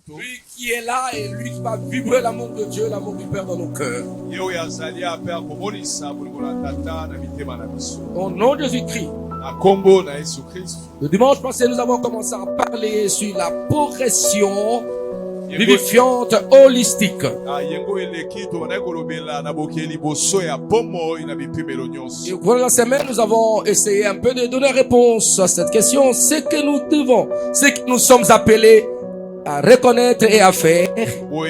Lui qui est là et lui qui va vibrer l'amour de Dieu, l'amour du Père dans nos cœurs. Au nom de Jésus-Christ. Le dimanche passé, nous avons commencé à parler sur la progression vivifiante holistique. Et au cours de la semaine, nous avons essayé un peu de donner réponse à cette question. Ce que nous devons, ce que nous sommes appelés à reconnaître et à faire pour que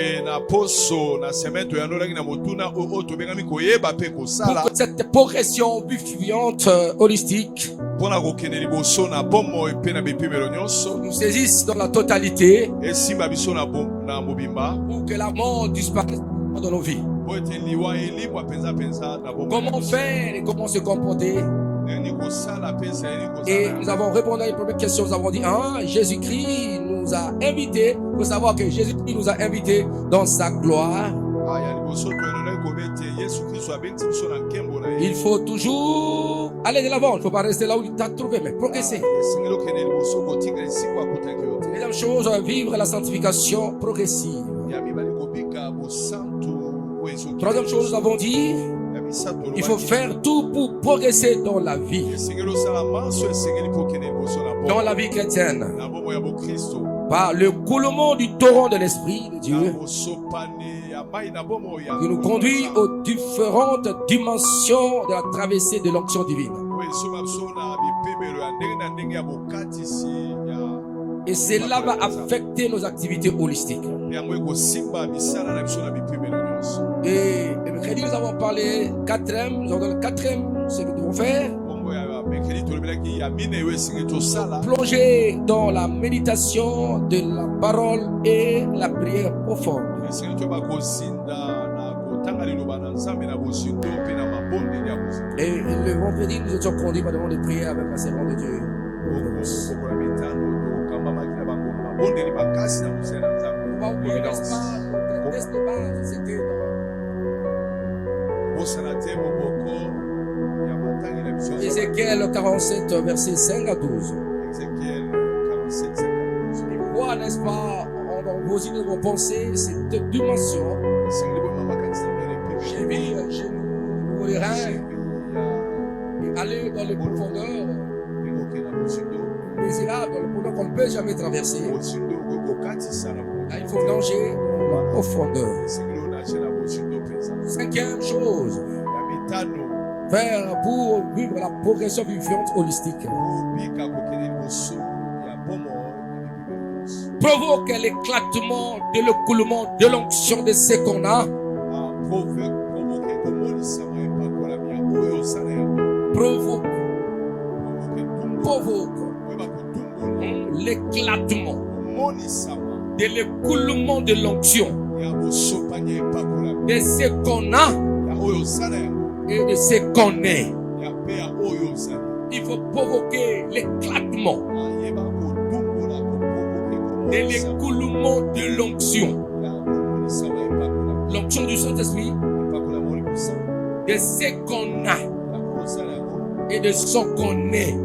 cette progression vivifiante holistique nous saisisse dans la totalité, pour que la mort disparaisse dans nos vies. Comment faire et comment se comporter. Et nous avons répondu à une première question. Nous avons dit, Jésus-Christ nous a invités. Il faut savoir que Jésus-Christ nous a invités dans sa gloire. Il faut toujours aller de l'avant. Il ne faut pas rester là où tu t'as trouvé, mais progresser. Deuxième chose, vivre la sanctification progressive. Troisième chose, nous avons dit, il faut faire tout pour progresser dans la vie. Dans la vie chrétienne. Par le coulement du torrent de l'Esprit de Dieu, qui nous conduit aux différentes dimensions de la traversée de l'onction divine. Et cela va affecter nos activités holistiques. Et le mercredi, nous avons parlé nous avons le quatrième, ce que nous devons faire. Plonger dans la méditation de la parole et la prière profonde. Et le vendredi, nous étions conduits par le monde de prière avec la servante de Dieu. Ézéchiel 47, versets 5 à 12. Et quoi, n'est-ce pas, dans vos idées, vos pensées, cette dimension, j'ai vu les reins et aller dans les profondeurs désirables, dans le profondeur qu'on ne peut jamais traverser. Là, il faut nager dans la profondeur. Cinquième chose, faire pour vivre la progression vivifiante holistique. Provoque l'éclatement de l'écoulement de l'onction de ce qu'on a. Provoque l'éclatement de l'écoulement de l'onction de ce qu'on a et de ce qu'on est. Il faut provoquer l'éclatement de l'écoulement de l'onction. L'onction du Saint-Esprit, de ce qu'on a et de ce qu'on est.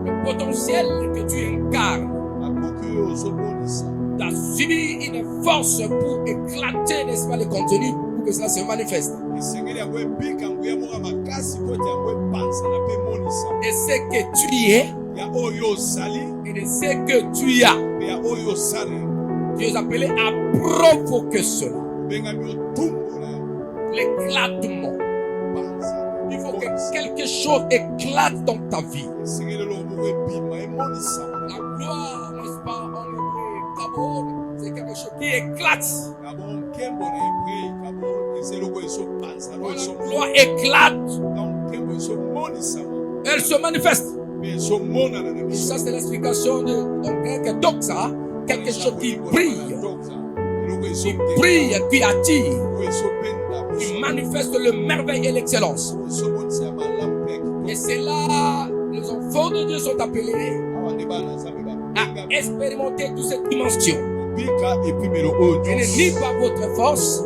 Le potentiel que tu incarnes, tu as subi une force pour éclater, n'est-ce pas, le contenu, pour que cela se manifeste. Et ce que tu es, et de ce que tu as, tu es appelé à provoquer cela. L'éclatement. Il faut que quelque chose éclate dans ta vie. La gloire, n'est-ce pas, en hébreu, kabod, c'est quelque chose qui éclate. Quand la gloire éclate, elle se manifeste. Et ça, c'est l'explication de quelque doxa, quelque chose qui brille, qui attire, qui manifeste le merveille et l'excellence. Et c'est là, les enfants de Dieu sont appelés à expérimenter toute cette dimension. Et ni par votre force,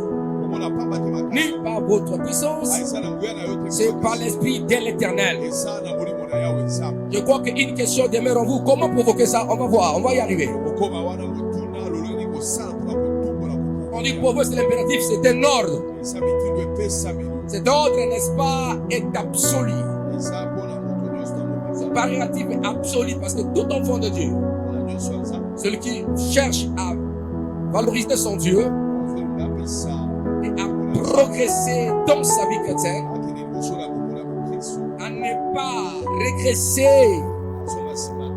ni par votre puissance, c'est par l'Esprit de l'Éternel. Je crois qu'une question demeure en vous. Comment provoquer ça? On va voir, on va y arriver. On dit provoquer, c'est l'impératif, c'est un ordre. Cet ordre, n'est-ce pas, est absolu. Ce impératif est absolu parce que tout enfant de Dieu, celui qui cherche à valoriser son Dieu et à progresser dans sa vie chrétienne, à ne pas régresser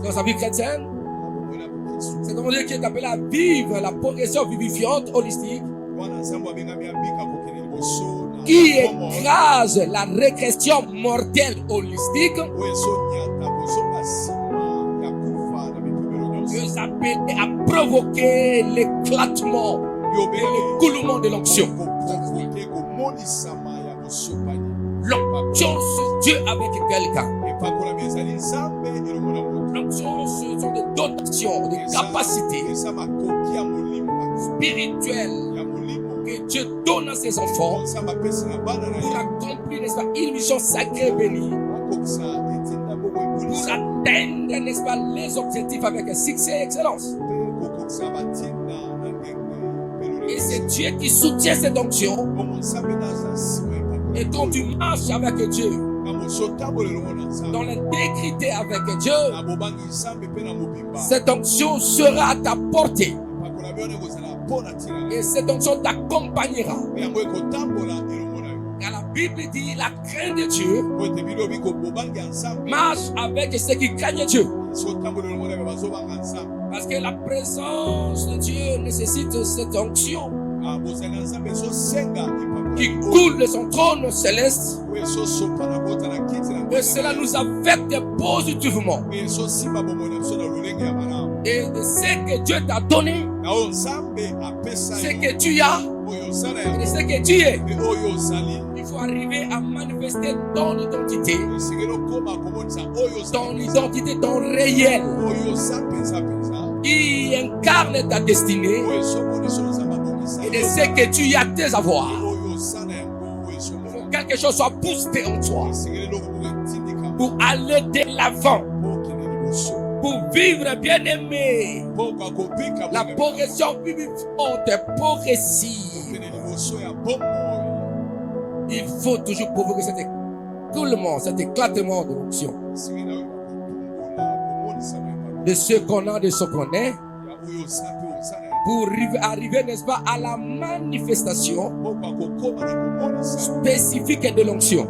dans sa vie chrétienne, c'est un Dieu qui est appelé à vivre la progression vivifiante holistique qui écrase la régression mortelle holistique. Dieu s'appelle à provoquer l'éclatement et l'écoulement de l'onction. L'onction, c'est Dieu avec quelqu'un. L'onction, ce sont des dotations, des capacités spirituelles que Dieu donne à ses enfants pour accomplir, n'est-ce pas, une mission sacrée et bénie, pour atteindre, n'est-ce pas, les objectifs avec un succès et excellence. Et c'est Dieu qui soutient cette onction. Et quand tu marches avec Dieu, dans l'intégrité avec Dieu, cette onction sera à ta portée. Et cette onction t'accompagnera. Car la Bible dit la crainte de Dieu marche avec ceux qui craignent Dieu. Parce que la présence de Dieu nécessite cette onction qui coule de son trône céleste. Et cela nous affecte positivement. Et de ce que Dieu t'a donné, ce que tu as, et ce que tu es, il faut arriver à manifester ton identité, ton réel, qui incarne ta destinée, et de ce que tu as tes avoirs. Il faut que quelque chose soit boosté en toi pour aller de l'avant, pour vivre bien aimé. La progression vivante est progressive. Il faut toujours provoquer cet écoulement, cet éclatement de l'onction. De ce qu'on a, de ce qu'on est, pour arriver, n'est-ce pas, à la manifestation spécifique de l'onction.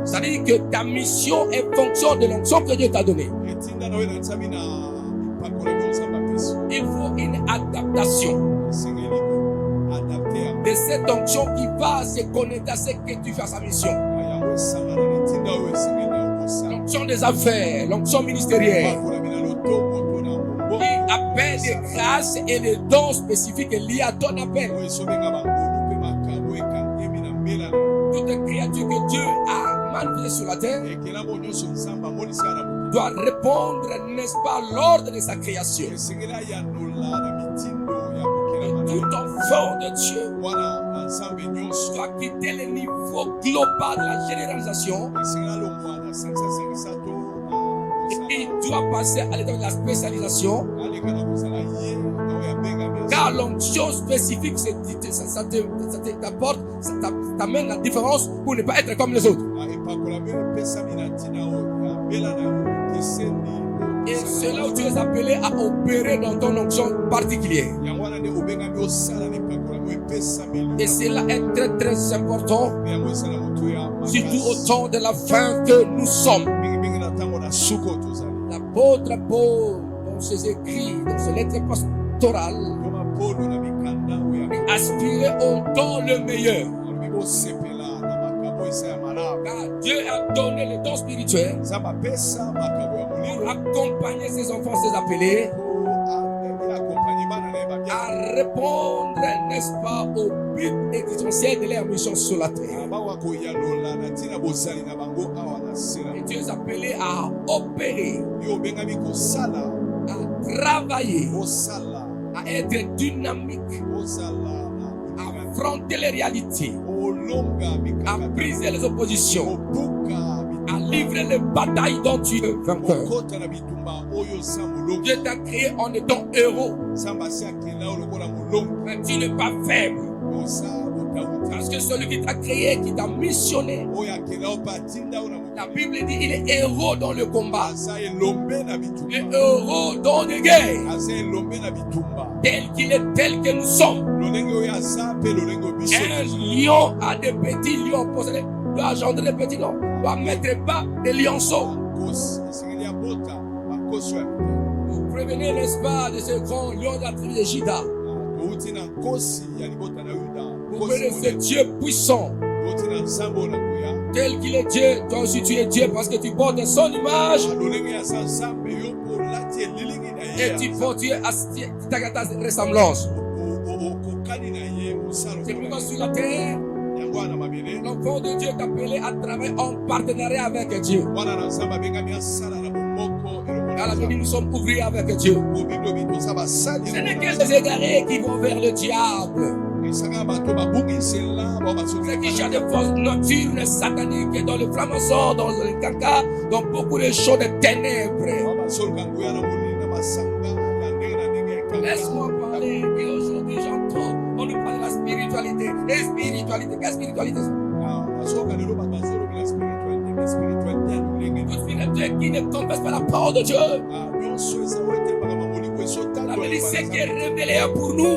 C'est-à-dire que ta mission est fonction de l'onction que Dieu t'a donnée. Il faut une adaptation de cette onction qui va se connecter à ce que tu fais à sa mission. L'onction des affaires, l'onction ministérielle, qui appelle des grâces et des dons spécifiques liés à ton appel. Toute créature que Dieu a manifestée sur la terre doit répondre, n'est-ce pas, à l'ordre de sa création. Et tout enfant de Dieu doit quitter le niveau global de la généralisation. Et il doit passer à l'état de la spécialisation. Car l'onction spécifique, ça t'apporte, ça t'amène la différence pour ne pas être comme les autres. Et c'est là où tu es appelé à opérer dans ton onction particulière. Et cela est très très important, surtout au temps de la fin que nous sommes. L'apôtre Paul, dans ses écrits, dans ses lettres pastorales, aspirait au don le meilleur. Car Dieu a donné les dons spirituels pour accompagner ses enfants, ses appelés, à répondre, n'est-ce pas, au but existentiel de leur mission sur la terre. Et Dieu est appelé à opérer, à travailler, à être dynamique, à affronter les réalités, à briser les oppositions, à livrer les batailles dont tu es vainqueur. Dieu t'a créé en étant héros. Mais tu n'es pas faible. Parce que celui qui t'a créé, qui t'a missionné, la Bible dit il est héros dans le combat. Il est héros dans les guerres. Tel qu'il est, tel que nous sommes. Un lion a des petits lions possédés. Doit engendrer des petits lions. Doit mettre bas des lionceaux. Vous prévenez, n'est-ce pas, de ce grand lion de la tribu de Juda. Vous prévenez ce Dieu puissant. Tel qu'il est Dieu, toi aussi tu es Dieu parce que tu portes son image. Et tu portes Dieu à ta ressemblance. C'est pourquoi sur la terre, l'enfant de Dieu est appelé à travailler en partenariat avec Dieu. À la Bible, nous sommes ouvriers avec Dieu. Ce n'est que les égarés qui vont vers le diable. C'est qui cherchent des forces nocturnes, sataniques, dans le franc-maçon, dans le caca, dans beaucoup de choses de ténèbres. Laisse-moi parler, et aujourd'hui j'entends, on nous parle de la spiritualité. Et spiritualité, quelle spiritualité? Tout Dieu qui ne confesse pas la parole de Dieu. La Bible dit ce qui est révélé pour nous.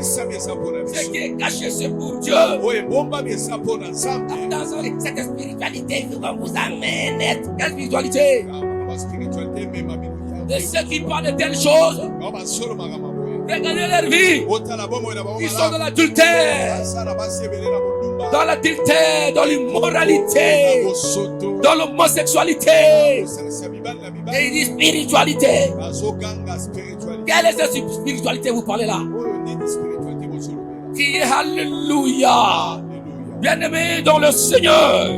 Ce qui est caché, c'est pour Dieu. Dans cette spiritualité qui va vous amener. Quelle spiritualité? De ceux qui parlent de telles choses. Regardez leur vie. Ils sont dans l'adultère. Dans l'adultère, dans l'immoralité, dans l'homosexualité. Et il dit spiritualité. Quelle est cette spiritualité vous parlez là? Qui est alléluia. Bien-aimé dans le Seigneur.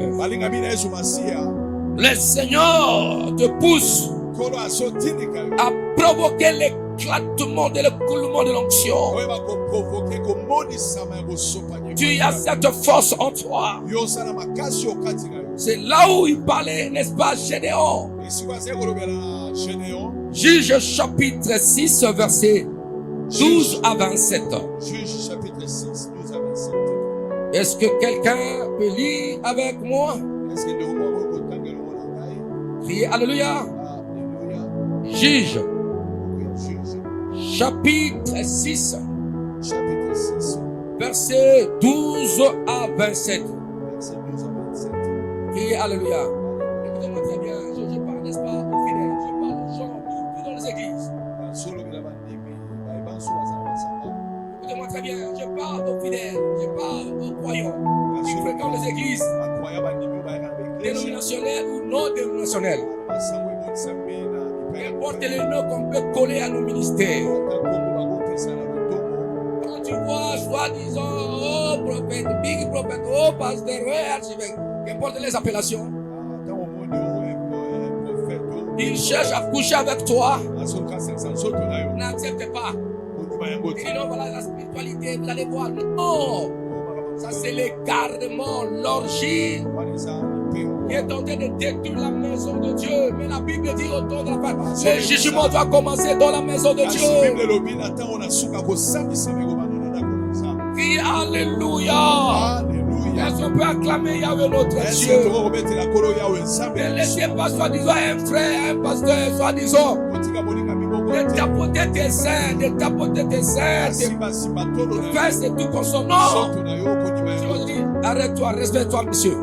Le Seigneur te pousse à provoquer l'éclatement et l'écoulement de l'onction. Tu as cette force en toi. C'est là où il parlait, n'est-ce pas, Gédéon? Juge chapitre 6, verset 12 à 27. Juge chapitre 6, 12 à 27. Est-ce que quelqu'un peut lire avec moi? Criez Alléluia. Juge chapitre 6, verset 12 à 27. Criez Alléluia. Écoutez-moi très bien, je parle, n'est-ce pas, aux fidèles, je parle aux gens dans les églises. Écoutez-moi très bien, je parle aux fidèles, je parle aux croyants qui fréquentent les églises, dénominationnelles ou non dénominationnelles. Qu'importe les noms qu'on peut coller à nos ministères. Quand tu vois, soi-disant, oh prophète, big prophète, oh pasteur, oh archevêque, qu'importe les appellations, ils cherchent à coucher avec toi. N'accepte pas. Et non, voilà la spiritualité, vous allez voir. Non, ça c'est l'égarement, l'orgie qui est en train de détruire la maison de Dieu. Mais la Bible dit autour de la fin, le jugement doit commencer dans la maison de Dieu. Crie Alléluia. Est-ce qu'on peut acclamer Yahweh notre Dieu? Ne laissez pas soi-disant un frère, un pasteur, soi-disant de tapoter tes seins, de faire c'est tout comme son nom. Arrête-toi, respecte-toi, monsieur.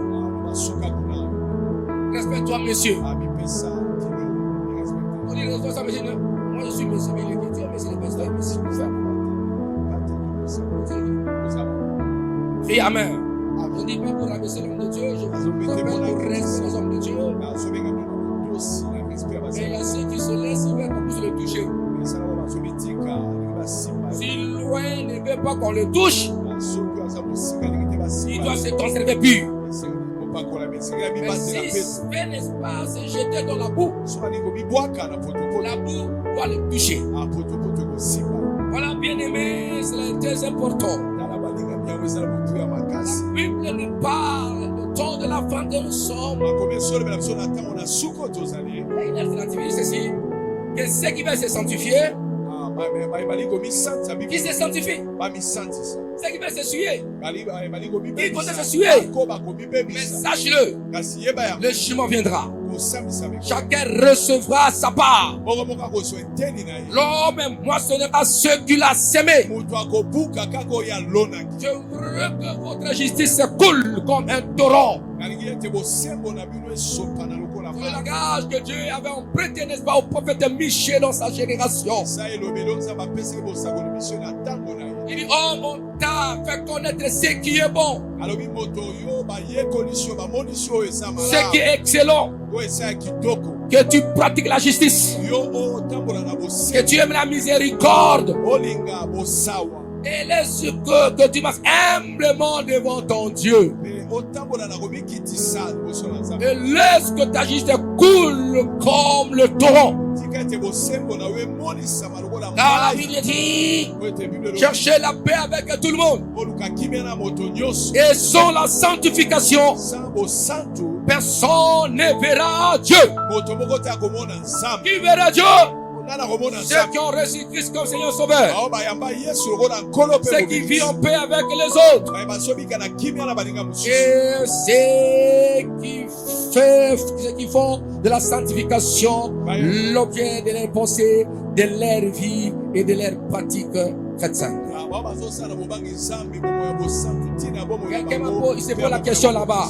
Respecte-toi, monsieur. On dit, respecte-toi, monsieur. Moi, je suis monsieur, mais l'écriture, mais c'est le pasteur, monsieur. Crie Amen. Je ne dis pas pour rabaisser l'homme de Dieu, je vous appelle pour respecter les hommes de Dieu. Mais il y a ceux qui se laissent, ils veulent qu'on puisse le toucher. Si loin ne veut pas qu'on le touche, il doit se conserver pur. Mais si fait, n'est-ce pas, se jeter dans la boue, la boue doit le toucher. Voilà, bien aimé, c'est très important. La Bible nous parle de temps de la fin de nous sommes. Il a identifié ceci. Que ceux qui veulent se sanctifier, qui se sanctifient. Ceux qui veulent se suer, qui comptent se suer. Mais sache-le, le jugement viendra. Chacun recevra sa part. L'homme moissonnera ce qu'il a sémé. Je veux que votre justice coule comme un torrent. Le langage que Dieu avait emprunté, n'est-ce pas, au prophète Michel dans sa génération. Il dit, oh, on t'a fait connaître ce qui est bon, ce qui est excellent, que tu pratiques la justice, que tu aimes la miséricorde, et laisse que tu marches humblement devant ton Dieu. Et laisse que ta justice coule comme le torrent. Car la Bible dit, cherchez la paix avec tout le monde. Et sans la sanctification, personne ne verra Dieu. Qui verra Dieu? Ceux qui ont reçu Christ comme Seigneur Sauveur. Ceux qui vivent en paix avec les autres. Et ceux qui font de la sanctification l'objet de leurs pensées, de leur vie et de leurs pratiques chrétiennes. Quelqu'un m'a posé, il se pose la question là-bas.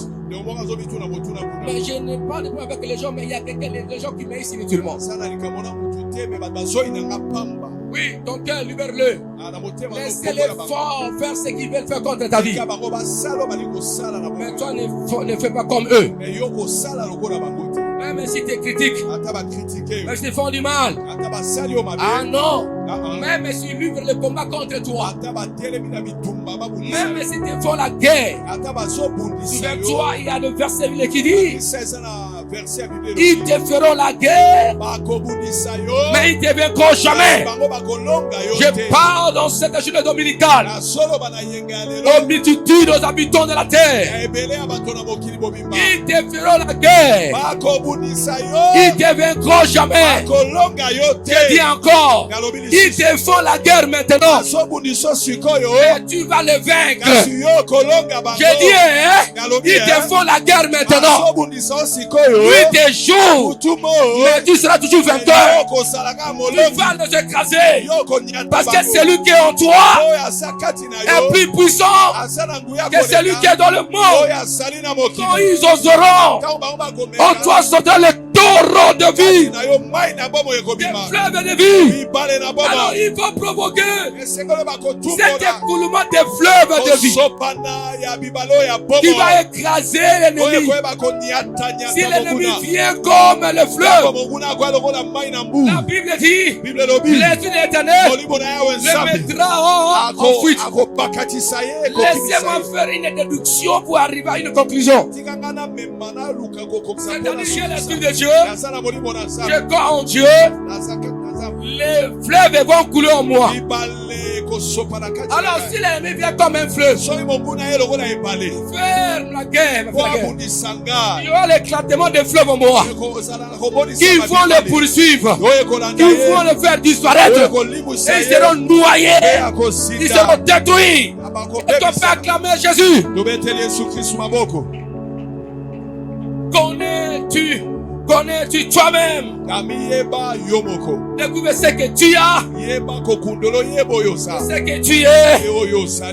Mais je n'ai pas de problème avec les gens, mais il y a des gens qui m'aiment spirituellement. Oui, ton cœur, libère-le. Laissez-les forts faire ce qu'ils veulent faire contre ta vie. Mais toi, ne fais pas comme eux. Même si tu es critique, même si tu font du mal. Ah non. Même si ils livrent le combat contre toi. Même si tu font la guerre. Souviens-toi, il y a le verset qui dit, ils te feront la guerre, mais ils ne te vaincront jamais. Je parle dans cette journée dominicale aux multitudes, aux habitants de la terre. Ils te feront la guerre, ils ne te vaincront jamais. Je dis encore, ils te font la guerre maintenant, mais tu vas les vaincre. Je dis, ils te font la guerre maintenant. Oui, tes jours, mais tu seras toujours vainqueur. Tu vas les écraser, parce que celui qui est en toi est plus puissant que celui qui est dans le monde. Quand ils oseront en toi sortir le torrent de vie, des fleuves de vie, alors il va provoquer cet écoulement des fleuves de vie qui va écraser l'ennemi. Si l'ennemi vient comme le fleuve, la Bible dit, l'Esprit de l'Éternel le mettra en fuite. Laissez-moi faire une déduction pour arriver à une conclusion. C'est-à-dire l'Esprit de Dieu, je crois en Dieu, les fleuves vont couler en moi. Alors si l'ennemi vient comme un fleuve, faire la guerre, il y aura l'éclatement des fleuves en moi, qui vont le poursuivre, qui vont le faire disparaître, et ils seront noyés, ils seront détruits. Et tu peux acclamer Jésus. Connais-tu toi-même? Découvre ce que tu as, ce que tu es,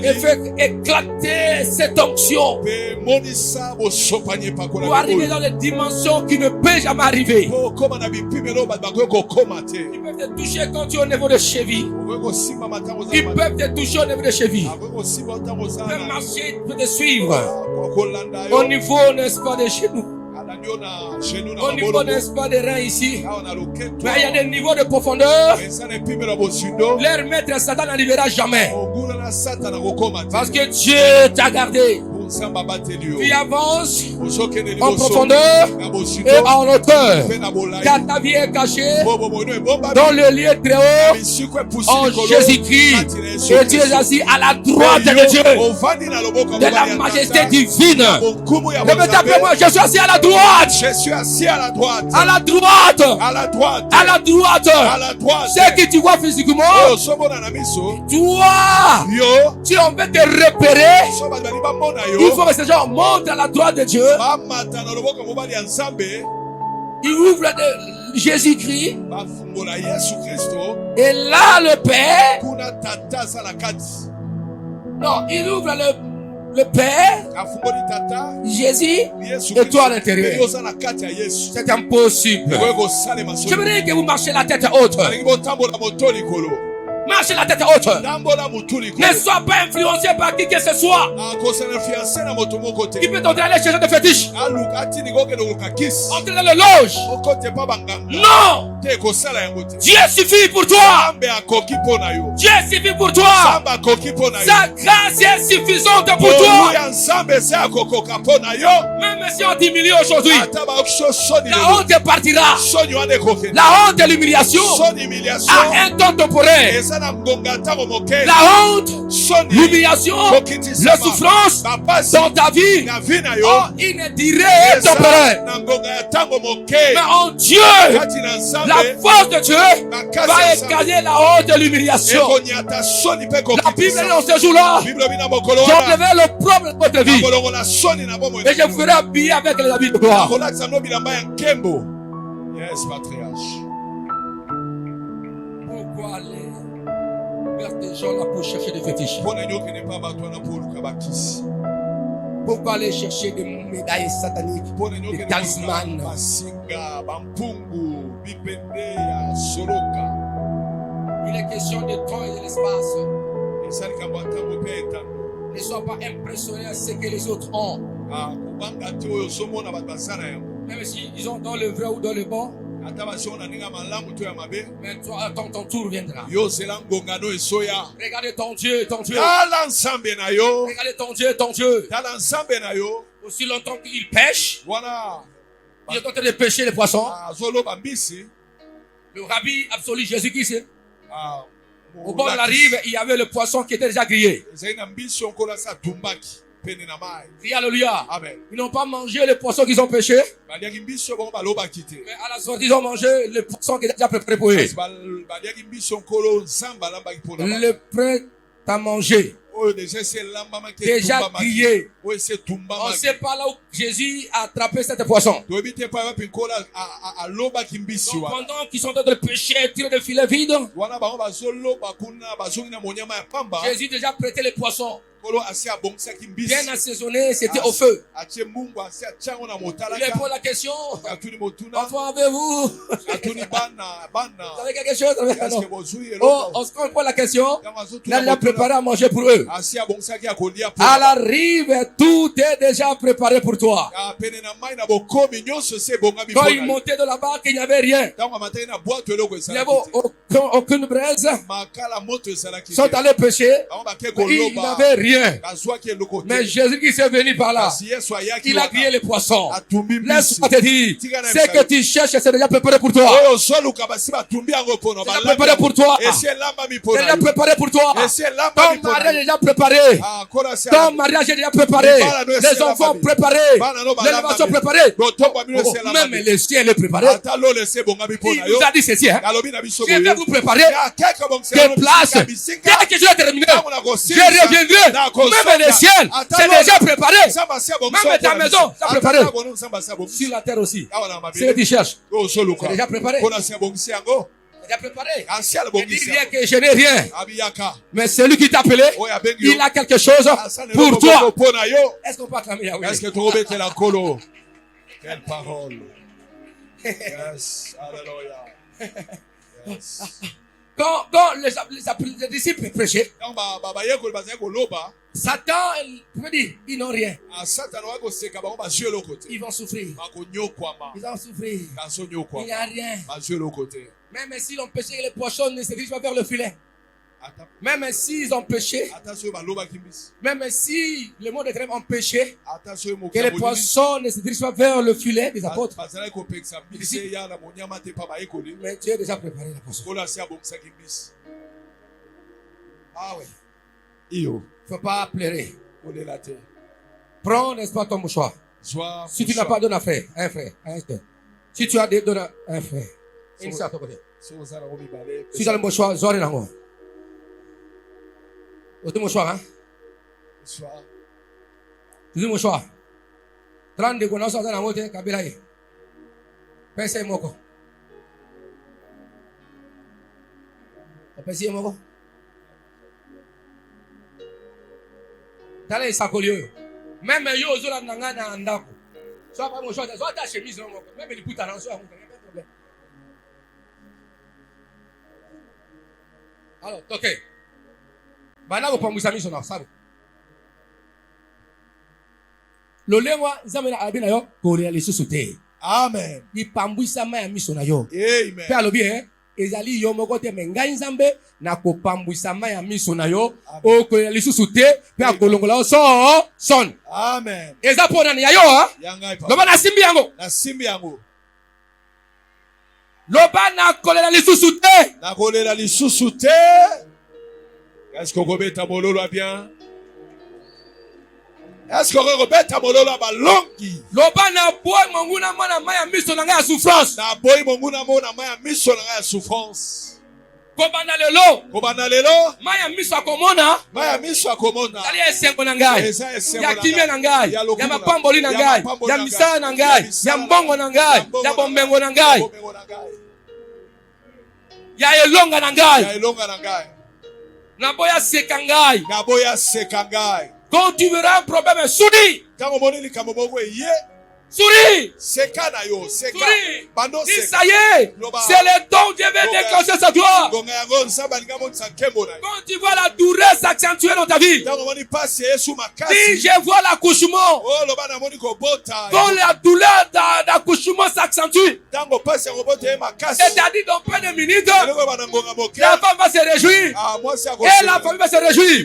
et fais éclater cette onction pour arriver dans les dimensions qui ne peuvent jamais arriver. Ils peuvent te toucher quand tu es au niveau de cheville. Ils peuvent te toucher au niveau de cheville. Même marcher, ils peuvent te suivre au niveau, n'est-ce pas, des genoux. Au niveau, n'est-ce pas, des reins ici. Mais il y a des niveaux de profondeur. Leur maître Satan n'arrivera jamais. Parce que Dieu t'a gardé. Tu avances en profondeur et en hauteur. Car ta vie est cachée dans le lieu très haut en Jésus-Christ. Et tu es assis à la droite de Dieu, de la majesté divine. Répète après moi, je suis assis à la droite. Je suis assis à la droite. À la droite. À la droite. À la droite. À la droite. Ce que tu vois physiquement, toi, tu en veux te repérer. Il faut que ces gens montent à la droite de Dieu. Il ouvre Jésus-Christ. Et là, le Père. Non, il ouvre le Père, Jésus et toi à l'intérieur. C'est impossible. J'aimerais que vous marchiez la tête haute. Marchez la tête haute. Ne sois pas influencé par qui que ce soit qui peut t'entrer à aller chercher des fétiches. Entrer dans le loge. Non. Dieu suffit pour toi. Dieu suffit pour toi. Sa grâce est suffisante pour toi. Même si on t'humilie aujourd'hui, la honte partira. La honte et l'humiliation à un temps temporaire. La honte, l'humiliation, la souffrance dans ta vie, oh, il ne dirait temporaire. Mais en Dieu, la force de Dieu va écraser la honte et l'humiliation. La Bible est dans ce jour-là. J'enlèverai le problème de votre vie et je ferai habiller avec les habits de gloire. Yes, patriarche. Pourquoi aller vers des gens là pour chercher des fétiches? Pourquoi aller chercher des médailles sataniques, des talismans? Il est question de temps et de l'espace. Ne sois pas impressionné à ce que les autres ont. Même s'ils ont dans le vrai ou dans le bon. Mais toi, ton tour viendra. Regardez ton Dieu, ton Dieu. Regardez ton Dieu, ton Dieu. Aussi longtemps qu'il pêche, il est en train de pêcher les poissons. Le rabbi absolu Jésus-Christ, au bord de la rive, il y avait le poisson qui était déjà grillé. Alléluia. Ils n'ont pas mangé les poissons qu'ils ont pêchés. Mais à la sortie, ils ont mangé le poisson qui était déjà préparé pour eux. Le prêt à manger. Déjà grillé. On ne sait pas là où Jésus a attrapé cet poisson. Donc, pendant qu'ils sont en train de pêcher, tirer des filets vides, Jésus déjà prêté les poissons. Bien assaisonné, c'était au feu. Il pose la question: enfant, avez-vous? Vous avez quelque chose? Oh, on se pose la question. Là, il a préparé à manger pour eux. À la rive, tout est déjà préparé pour toi. Quand ils montaient de la barque, il n'y avait rien. Il n'y avait aucune braise. Ils sont allés pêcher. Ils n'avaient rien. Mais Jésus qui s'est venu par là, il a grillé les poissons. Laisse-moi te dire, ce que tu cherches, c'est déjà préparé pour toi. C'est déjà préparé pour toi. C'est déjà préparé pour toi. Ton mariage est déjà préparé. Ton mariage est déjà préparé. Les enfants préparés. L'élévation préparée. Même le ciel est préparé. Il nous a dit ceci. Je vais vous préparer des places. Dès que je vais terminer, je reviendrai. Même le ciel, c'est déjà préparé. Même ta maison, c'est préparé. Sur la terre aussi. C'est ce que tu cherches. C'est déjà préparé. Déjà préparé. Il dit rien que je n'ai rien. Mais celui qui t'a appelé, il a quelque chose pour toi. Est-ce qu'on peut acclamer Yahweh? Est-ce que tu remettez la colo? Quelle parole. Yes. Alléluia. Yes. Quand les disciples prêchaient, Satan peut dire, ils n'ont rien. Ils vont souffrir. Ils vont souffrir. Il n'y a rien. Même s'ils ont pêché les poissons, ne se dirigent pas vers le filet. même s'ils ont péché, même si le monde est très ont péché, que les poissons ne se dirigent pas vers le filet des apôtres. Mais Dieu a déjà préparé la poisson. Ah oui. Il ne faut pas pleurer. Prends, n'est-ce pas, ton mouchoir. Si tu n'as pas, donne un frère. Si tu as des, donne un frère. Une soeur à ton côté. Si tu as le mouchoir, zore nango. Tu as mouchoir, hein? Tu as mouchoir. 30 de connaissances dans la montée, Kabilaï. Pensez moko. Pensez moko. Tala isakolio. Même yo zola nanga na ndako. Soit pas mouchoir, soit ta chemise non moko. Même les poutres à l'ensemble, il n'y a pas de problème. Alors, ok. Bana kopambwisa miso na sabu. Lolewa nzambe na abina yo kolela lisusu te. Amen. Ipambwisa ma ya miso na yo. Amen. Pe alobi ezali yo moko te mengai nzambe na kopambwisa ma ya miso na yo o kolela lisusu te pe akolongola yo son. Amen. Eza pona ni ya yo ha. Loba na simbi yango. Na simbi yango. Loba na kolela lisusu te. Na kolela lisusu te. Est-ce qu'on remet ta mololo bien? Est-ce qu'on remet ta mololo à longi? Loba na boy monguna mona maya miso na nga souffrance. Na boy monguna mona maya miso na nga souffrance. Kobana lelo. Kobana lelo. Maya miso akomona. Maya miso akomona. Kali esengo na ngai. Ya kimia na ngai. Ya mapamboli na ngai. Ya misala na ngai. Ya mbongo na ngai. Ya bombengo na ngai. Ya elonga na ngai. Ya elonga na ngai. Naboya sekangai. Naboya sekangai. Quand tu verras un problème, souris. Tango moni likamobogwe ye. Souris. Seka na yo, seka. Souris. Bando seka. Seka. Ça y est. C'est le don Dieu veut déclencher sa gloire. Gonga yango nsaba ngamo nsakembo na. Quand tu vois la douleur s'accentuer dans ta vie. Tango moni passe Yesu makasi. Si je vois l'accouchement. Oh loba na moni ko bota. Quand la douleur d'accouchement s'accentue. Tango passe ko bota makasi. C'est-à-dire dans peu de minutes. La femme va se réjouir. Ah moi c'est et la famille va se réjouir.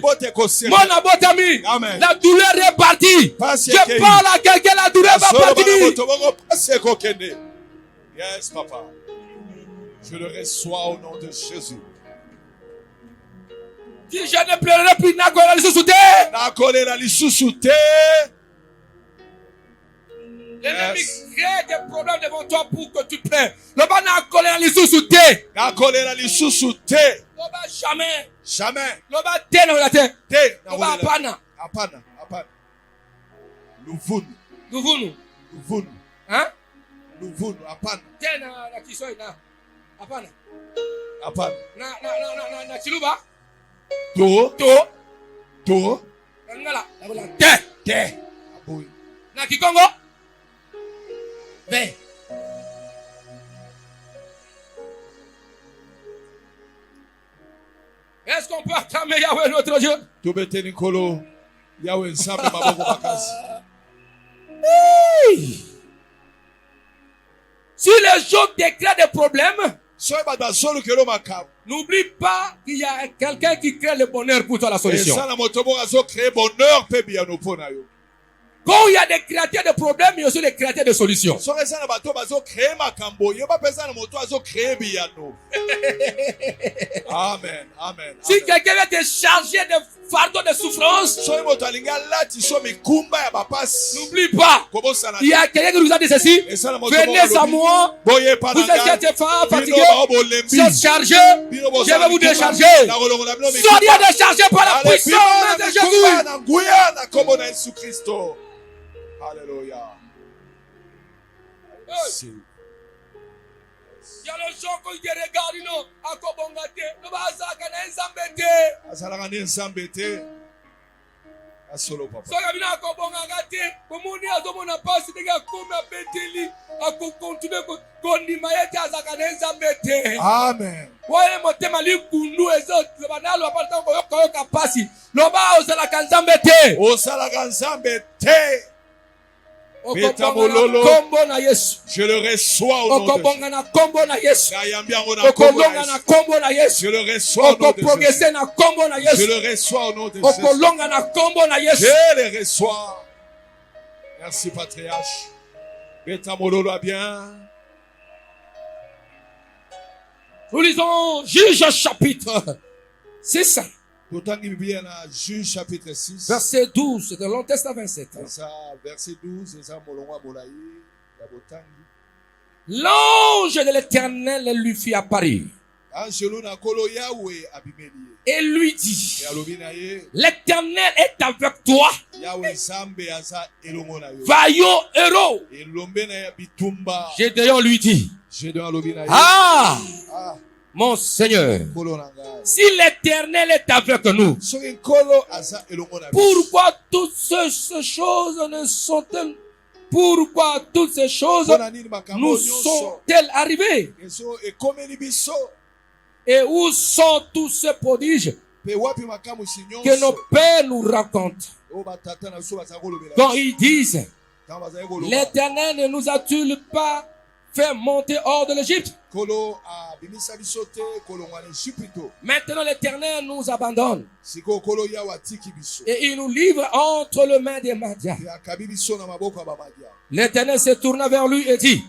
Mon abotami. La douleur est partie. Je parle à quelqu'un, la douleur va partir. Yes, papa. Je le reçois au nom de Jésus. Si je ne pleurerai plus, nakolela lisusu te. Nakolela lisusu te. L'ennemi crée des problèmes devant toi pour que tu pleures. Loba nakolela lisusu te. Nakolela lisusu te. Loba jamais. Jamais. Loba te na te. Te. Loba apana. Apana. Apana. Luvunu. Luvunu. Luvunu. Hein? Luvunu. Apana. Te na kisoi na. Apana. Apana. Na chiluba. To. Ngala. Te. Aboy. Na kikongo. Ve. Est-ce qu'on peut acclamer Yahweh notre Dieu? Tubete Nikolo. Yahweh nsambe maboko makazi. Si les gens déclarent des problèmes, n'oublie pas qu'il y a quelqu'un qui crée le bonheur pour toi, la solution. Quand il y a des créateurs de problèmes, il y a aussi des créateurs de solutions. Amen. Amen. Si quelqu'un veut te charger de fardeau de souffrance, n'oublie pas, il y a quelqu'un qui nous a dit ceci: venez à moi, vous êtes fatigués, vous êtes chargés, je vais vous décharger. Soyez déchargés par la puissance de Jésus. Alléluia. Il y a les gens qui regardent, non, à Kobongate, nous Amen. Wale motema likundu ezo banalo apata koyoka pasi loba osala kanzambe te. Osala kanzambe te. Betamololo. Kombo na Yesu. Je le reçois au nom de Jésus. Okobonga na kombo na Yesu. Kayambiango na kombo Okolonga na na Yesu. kombo na Yesu. Je le reçois au nom de Jésus. Okoprogresse na kombo na Je Yesu. le reçois au nom de Jésus. Okolonga na kombo na Yesu. Je le reçois. Merci, patriarche. Betamololo a bien. Nous lisons Juge chapitre 6, Totangi Biblia na Juge chapitre 6. verset 12, c'est dans l'Ancien 27. Ça, verset 12, ça molongwa bolayi ya botangi. L'ange de l'Éternel lui fit apparaître Angelo na kolo Yahweh abimeli. et lui dit, Ya lobi na ye, l'Éternel est avec toi, Yahweh Zambe aza elongo na yo. vaillant héros. Elombe na ya bitumba. Gédéon lui dit, Gédéon alobi na ye. ah, Ah, mon Seigneur, kolo na ngai. si l'Éternel est avec nous, Soki nkolo aza elongo na biso. pourquoi toutes ces choses ne sont-elles, pourquoi toutes ces choses Mpona nini makambo nous nyonso sont-elles arrivées? ezo ekomeli biso? Et où sont tous ces prodiges Pe wapi makamwisi que nos nyonso pères nous racontent? oyo batata na biso baza kolobela Quand biso. ils disent, Ntango bazali koloba, l'Éternel ne nous a-t-il pas fait monter hors de l'Égypte? kolo abimisa biso te kolongwa na Ejipito. Maintenant l'Éternel nous abandonne Sikoyo kolo Yawe atiki biso. et il nous livre entre les mains des Madians. Pe akabi biso na maboko ya bamadia. L'Éternel se tourna vers lui et dit,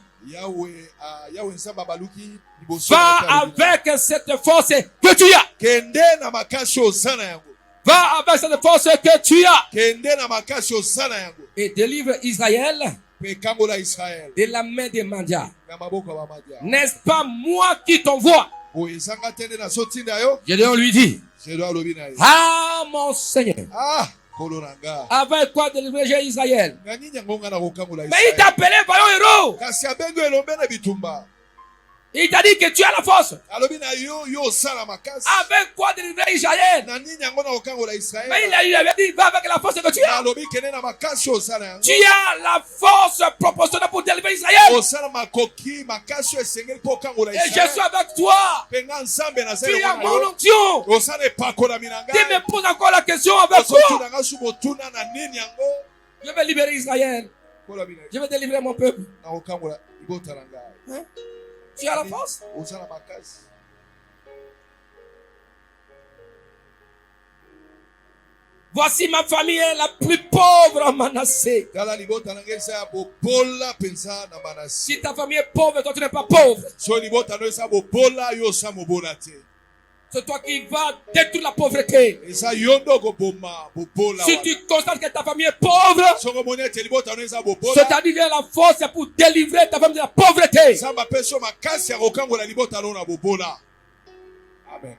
Yawe nzambe abaluki liboso va na ye alobi na ye, avec cette force que tu as. kende na makasi oza na yango. Va avec cette force que tu as. Kende na makasi oza na yango. Et délivre Israël Pe kambola Israel de la main des Madians. na maboko ya bamadia. N'est-ce pas moi qui t'envoie? Boye ezanga te nde nazotinda yo. Gédéon lui dit, Gédéon alobi na ye, ah mon Seigneur, ah kolo na nga, avec quoi délivrer Israël? nga nini yango nga na kokambola Mais il Israel? t'a appelé vaillant héros. Kasi abengi elombe na bitumba. Il t'a dit que tu as la force. Alobi na yo osala makasi. Avec quoi délivrer Israël? Na nini yango na kokangola Mais Israel? il avait dit, va avec la force que tu as. Alobi kende na makasi osala yango. Tu as la force proportionnelle pour délivrer Israël. Osala makoki makasi esengeli mpo okangola Et je suis Israel. avec toi. Mpe nga nzambe nazali Tu as elongo na mon yo. onction. Osala epakolami na Tu ngai. me poses encore la question avec quoi? Osotuna nga su motuna na nini yango? Je vais libérer Israël. Kolobi na ye, Je vais délivrer mon peuple. na kokangola libota na ngai. Hein? Tu as la force? Osala makasi. Voici ma famille est la plus pauvre en Manassé. Tala libota na ngai eza ya bobola mpenza na Manase. Si ta famille est pauvre, toi tu n'es pas pauvre. So libota no eza bobola yo osa mobola te. C'est toi qui vas détruire la pauvreté. Eza yo nde okoboma bobola Si wana. tu constates que ta famille est pauvre, Soko moni ete libota no eza bobola, c'est-à-dire que la force est pour délivrer ta famille de la pauvreté. nzambe apesi yo makasi ya kokangola libota no na bobola. Amen.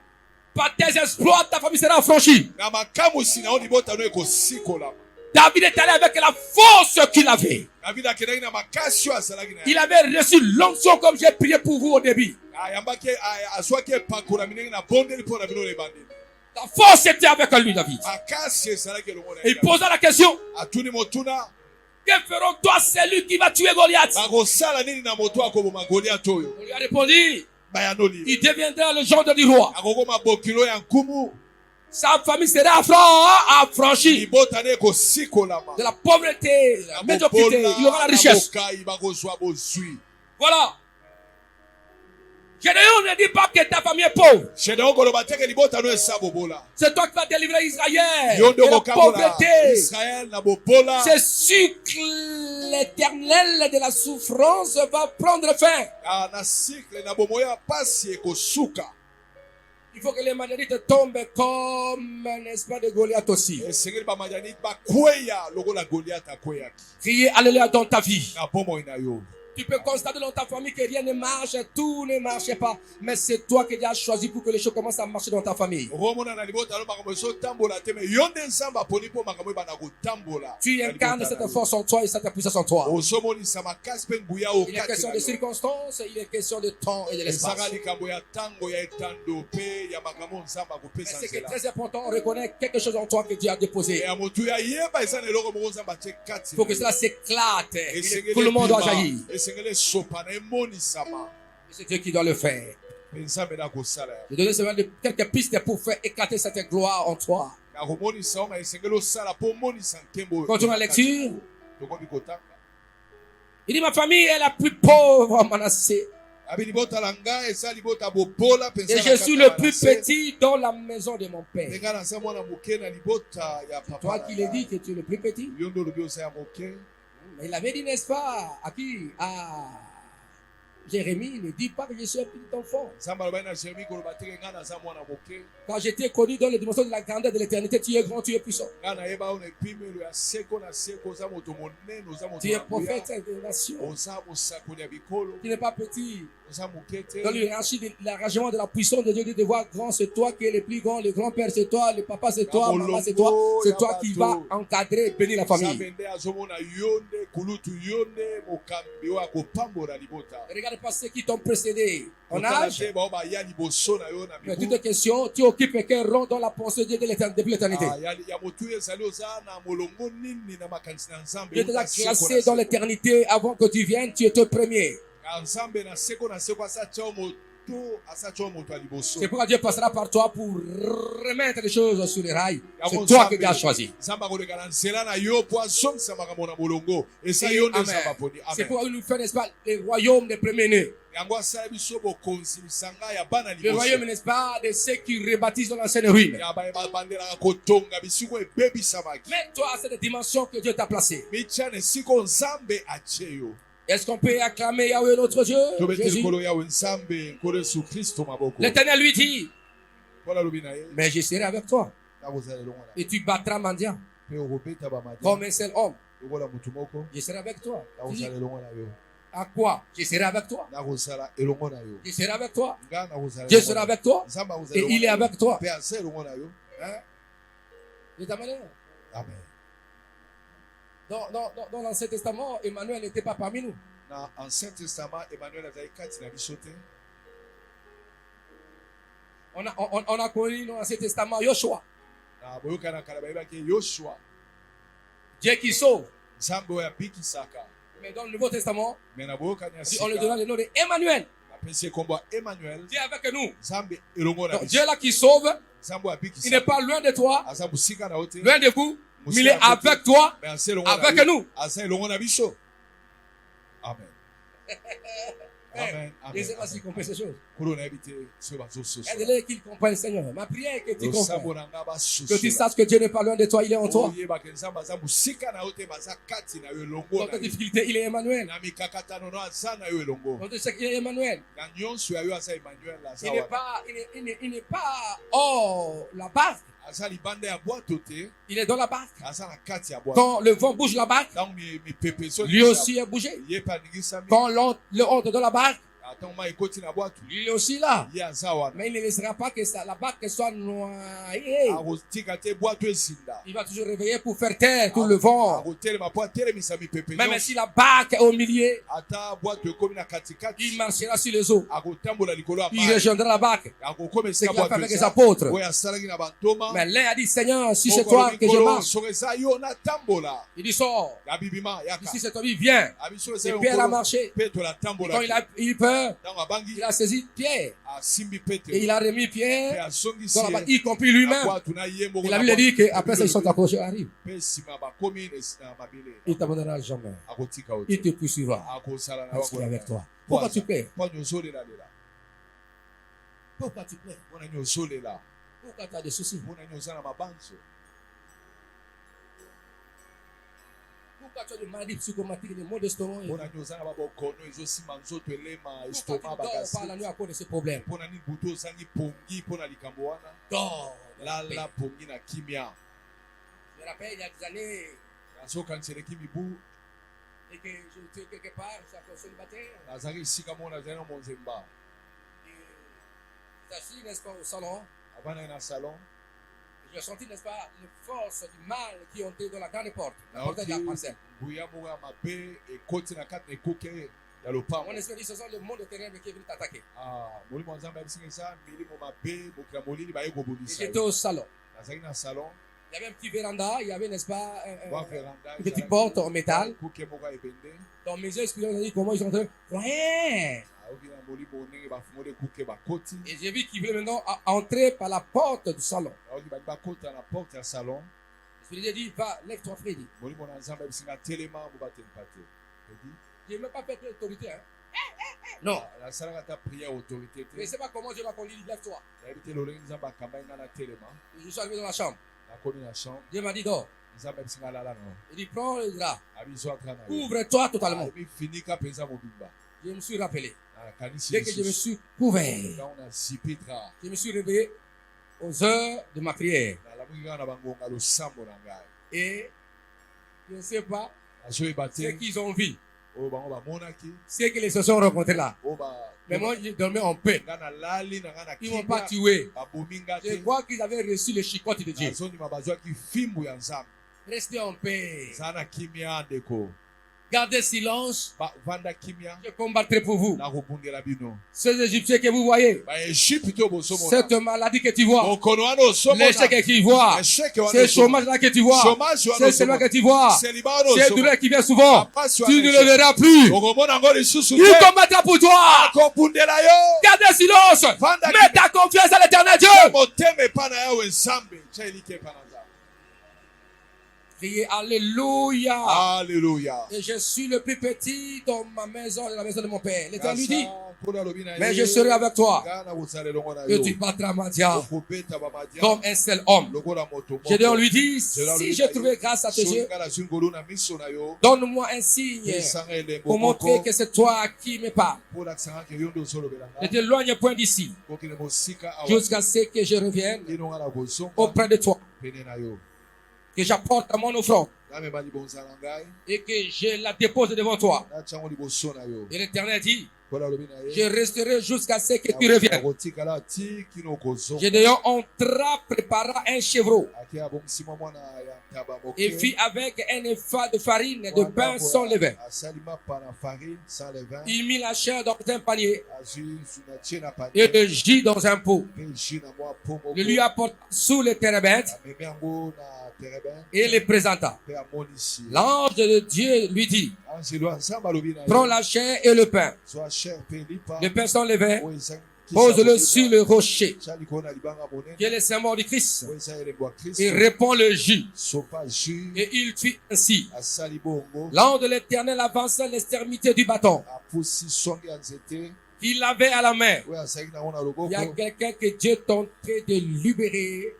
Par tes exploits, ta famille sera affranchie. Na makamwisi na yo libota no ekosikolama. David est allé avec la force qu'il avait. Davidi akendaki na makasi oyo azalaki na Il ye. avait reçu l'onction comme j'ai prié pour vous au début. Ayambaki azwaki epakolami ndenge na bondeli mpo na bino na ebandeli. La force était avec lui, David. Makasi ezalaki elongo na Et ye. il posa la question, Atuni motuna, que ferons-toi celui qui va tuer Goliath? bakosala nini na moto akoboma Goliath oyo? On lui a répondu, Bayanoli. il deviendra le gendre du roi. Akokoma bokilo ya nkumu, Sa famille sera affranchie libota ne ekosikolama. de la pauvreté, de la médiocrité. Il aura la richesse. bokai bakozwa bozwi. Voilà. Gédéon ne dit pas que ta famille est pauvre. Gédéon koloba teke libota no esa bobola. C'est toi qui vas délivrer Israël Yo de nde la okokangola pauvreté. Israel na bobola. C'est sûr que l'éternel de la souffrance va prendre fin. Na cycle na bomoya ya pasi ekosuka. Il faut que les Madianites tombent comme, n'est-ce pas, de Goliath aussi. Esengeli bamadianite bakweya lokola Goliath akweyaki. Criez alléluia dans ta vie. Na bomoi na yo. Tu peux constater dans ta famille que rien ne marche, tout ne marche pas. Mais c'est toi qui as choisi pour que les choses commencent à marcher dans ta famille. Romona na libota lo makambo ezotambola te, me yo nde nzambe aponi mpo makambo ebanda kotambola. Tu incarnes cette force en toi et cette puissance en toi. Ozomonisa makasi mpe nguya Il est okati question na de yo. circonstances, il est question de temps et de l'espace. Ezaka likambo ya ntango ya etando mpe ya makambo nzambe Mais akopesa ce qui est nzela. très important, on reconnaît quelque chose en toi que Dieu a déposé. Ya motu ya yeba eza na eloko moko nzambe atie kati. Il faut que cela s'éclate. Esengeli Tout le monde doit ebima, jaillir. esengeli esopa na emonisama. Et c'est Dieu qui doit le faire. Mpe nzambe na kosala yango. Je donne seulement quelques pistes pour faire éclater cette gloire en toi. Na komonisa ngo esengeli osala mpo monisa nkembo. Continue la lecture. Tokomi kotanga. Il dit, ma famille est la plus pauvre à Manassé. Et Et je suis le plus petit dans la maison de mon père. Toi qui l'as dit que tu es le plus petit. Mais il avait dit, n'est-ce pas, à qui? À Jérémie, ne dis pas que je suis un petit enfant. Quand j'étais connu dans les dimensions de la grandeur de l'éternité, tu es grand, tu es puissant. Tu es prophète des nations. Tu n'es pas petit. Dans l'arrangement de la puissance de Dieu, de voir grand, c'est toi qui es le plus grand, le grand-père c'est toi, le papa c'est toi, maman c'est toi. C'est toi qui vas encadrer et bénir la famille. Regarde pas ceux qui t'ont précédé en âge. Mais toutes les questions, tu occupes quel rang dans la pensée de Dieu depuis l'éternité. Dieu t'a classé dans l'éternité avant que tu viennes, tu étais le premier. C'est pourquoi Dieu passera par toi pour remettre les choses sur les rails. C'est toi que Dieu a choisi. C'est pourquoi il nous fait, n'est-ce pas, le royaume des premiers-nés. Le royaume, n'est-ce pas, de ceux qui rebâtissent dans l'ancienne ruine. Mais toi, c'est des dimensions que Dieu t'a placées. Est-ce qu'on peut acclamer Yahweh notre Dieu? Jésus. L'Éternel lui dit, mais je serai avec toi. Et tu battras mendiant comme un seul homme. Je serai avec toi. Dis, à quoi? Je serai avec toi. Je serai avec toi. Dieu sera avec toi. Et il est avec toi. Hein? De ta manière. Amen. Dans l'Ancien Testament, Emmanuel n'était pas parmi nous. Dans l'Ancien Testament, Emmanuel a été on a connu dans l'Ancien Testament Joshua. Dieu qui sauve. Mais dans le Nouveau Testament, on lui donna le nom d'Emmanuel. Dieu est avec nous. Donc, Dieu là qui sauve, il n'est pas loin de toi, loin de vous. Mais il est avec toi, avec nous. Amen. Amen. Je ne sais pas s'ils comprennent ces choses. Aide-les Aide-les qu'ils comprennent, Seigneur. Ma prière est que tu comprennes. Que tu saches que Dieu n'est pas loin de toi, il est en toi. Dans ta difficulté, il est Emmanuel. Dans tes chèques, il est Emmanuel. Il n'est pas hors la barque. Il est dans la barque. Quand le vent bouge la barque, lui aussi est bougé. Quand le honte dans la barque, il est aussi là. Mais il ne laissera pas que la barque soit noyée. Il va toujours réveiller pour faire taire tout le vent. Même si la barque est au milieu, il marchera sur les eaux. Il rejoindra la barque. C'est ce qu'il a fait avec les apôtres. Mais l'un a dit, Seigneur, si c'est toi que je marche, il dit, sors. Si c'est toi, il vient. Et Pierre a marché. Et quand il a eu peur, il a saisi Pierre. Et il a remis Pierre dans la barque, y compris lui-même. Il a lui dit qu'après ça, ils sont accrochés, arrive. Il ne t'abandonnera jamais. Il te poursuivra. Parce qu'il est avec toi. Pourquoi tu plais? Pourquoi tu plais? Pourquoi tu as des soucis? Pourquoi tu as des maladies psychomatiques, des maux d'estomac? Pourquoi tu dors par la nuit à cause de ces problèmes? Dors. Je me rappelle il y a des années et que j'étais quelque part, j'étais célibataire. J'étais assis, n'est-ce pas, au salon. J'ai senti, n'est-ce pas, les forces du mal qui ont été dans la grande porte, la porte de la parcelle. Mon esprit dit, ce sont le monde ténèbres qui est venu t'attaquer. J'étais au salon. Il y avait un petit véranda, il y avait, n'est-ce pas, une petite porte en métal. Dans mes yeux spirituels, ils ont dit comment ils sont entrés. Ouais. Et j'ai vu qu'il voulait maintenant entrer par la porte du salon. Je lui ai dit, va, lève-toi, Freddy. Je n'ai même pas fait l'autorité. Hein. Non. La salle ta prière autorité. Je ne sais pas comment Dieu m'a conduit. Lève-toi. Je suis arrivé dans la chambre. Dieu m'a dit dors. Il dit prends le drap. Couvre-toi totalement. Je me suis rappelé. Dès que je me suis couvert, je me suis réveillé aux heures de ma prière. Et je ne sais pas ce qu'ils ont vu. Ce que les se ont rencontrés là. Mais moi, je dormais en paix. Ils ne m'ont pas tué. Je crois qu'ils avaient reçu le chicote de Dieu. Restez en paix. Gardez silence. Je combattrai pour vous. Ces Égyptiens que vous voyez, cette maladie que tu vois, l'échec que tu vois, ce chômage-là que tu vois, ce chômage que tu vois, ces douleurs qui viennent souvent, tu ne le verras plus. Il combattra pour toi. Gardez silence. Mets ta confiance à l'Éternel Dieu. Criez Alléluia. Alléluia. Et je suis le plus petit dans ma maison, dans la maison de mon père. L'Éternel lui dit, mais je serai avec toi. Et tu battras Madian comme un seul homme. Gédéon lui dit, si j'ai trouvé grâce à tes yeux, donne-moi un signe pour montrer que c'est toi qui me parles. Ne t'éloigne point d'ici jusqu'à ce que je revienne auprès de toi. Que j'apporte mon offrande et que je la dépose devant toi. Et l'Éternel dit, je resterai jusqu'à ce que tu reviennes. Gédéon entra, prépara un chevreau et fit avec un épha de farine de pain sans levain. Il mit la chair dans un panier et le jus dans un pot. Il lui apporta sous les térébintes et les présenta. L'ange de Dieu lui dit, prends la chair et le pain sans levain, pose-le sur le rocher, qui est le symbole du Christ. Il répand le jus. Et il fit ainsi. L'ange de l'Éternel avança l'extrémité du bâton. Il avait à la main. Il y a quelqu'un que Dieu est en train de libérer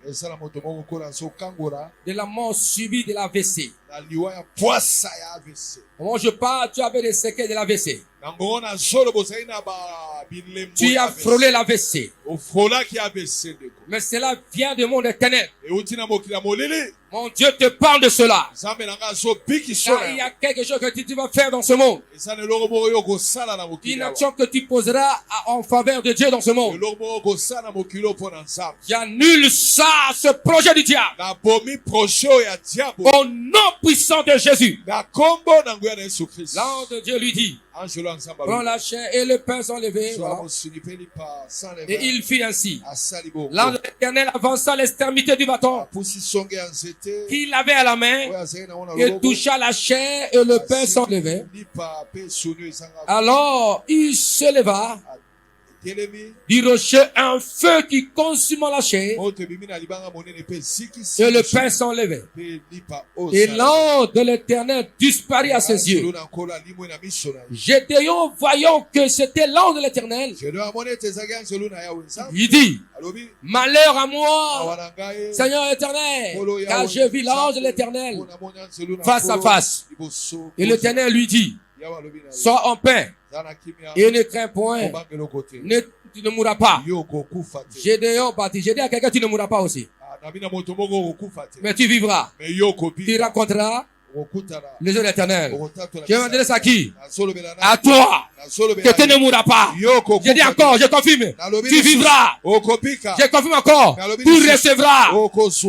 de la mort subie de l'AVC. Au moment où je parle, tu avais des séquelles de l'AVC. Tu as frôlé l'AVC. Mais cela vient du monde éternel. Mon Dieu te parle de cela. Car il y a quelque chose que tu vas faire dans ce monde. Une action que tu poseras en faveur de Dieu dans ce monde. J'annule ça, ce projet du diable. Au nom puissant de Jésus. L'ange de Dieu lui dit, prends la chair et le pain sans levain. Voilà. Et il fit ainsi. L'ange de l'Éternel avança l'extrémité du bâton qu'il avait à la main et toucha la chair et le pain sans levain. Alors il se leva du rocher un feu qui consuma la chair et le pain sans levain. Et l'ange de l'Éternel disparut à ses yeux. Gédéon, voyant que c'était l'ange de l'Éternel, il dit, malheur à moi, Seigneur éternel, car j'ai vu l'ange de l'Éternel face à face. Et l'Éternel lui dit, sois en paix et ne crains point, tu ne mourras pas. Gédéon bâtit. J'ai dit à quelqu'un, tu ne mourras pas aussi. Mais tu vivras. Tu rencontreras les yeux de l'Éternel. Je vais m'adresser à qui? À toi. Que tu ne mourras pas. Je dis encore, je confirme. Tu vivras. Je confirme encore. Tu recevras.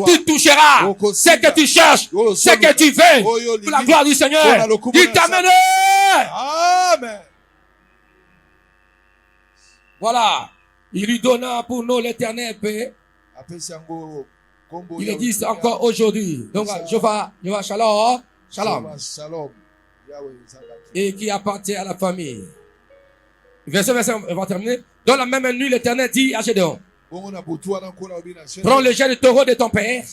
Tu toucheras. Ce que tu cherches. Ce que tu veux. Pour la gloire du Seigneur. Il t'amène. Amen. Voilà. Il lui donna pour nous l'Éternel paix. Il existe encore aujourd'hui. Donc, je vais shalom. Shalom. Et qui appartient à la famille. Verset, on va terminer. Dans la même nuit, l'Éternel dit à Gédéon, Prends le jet de taureau de ton père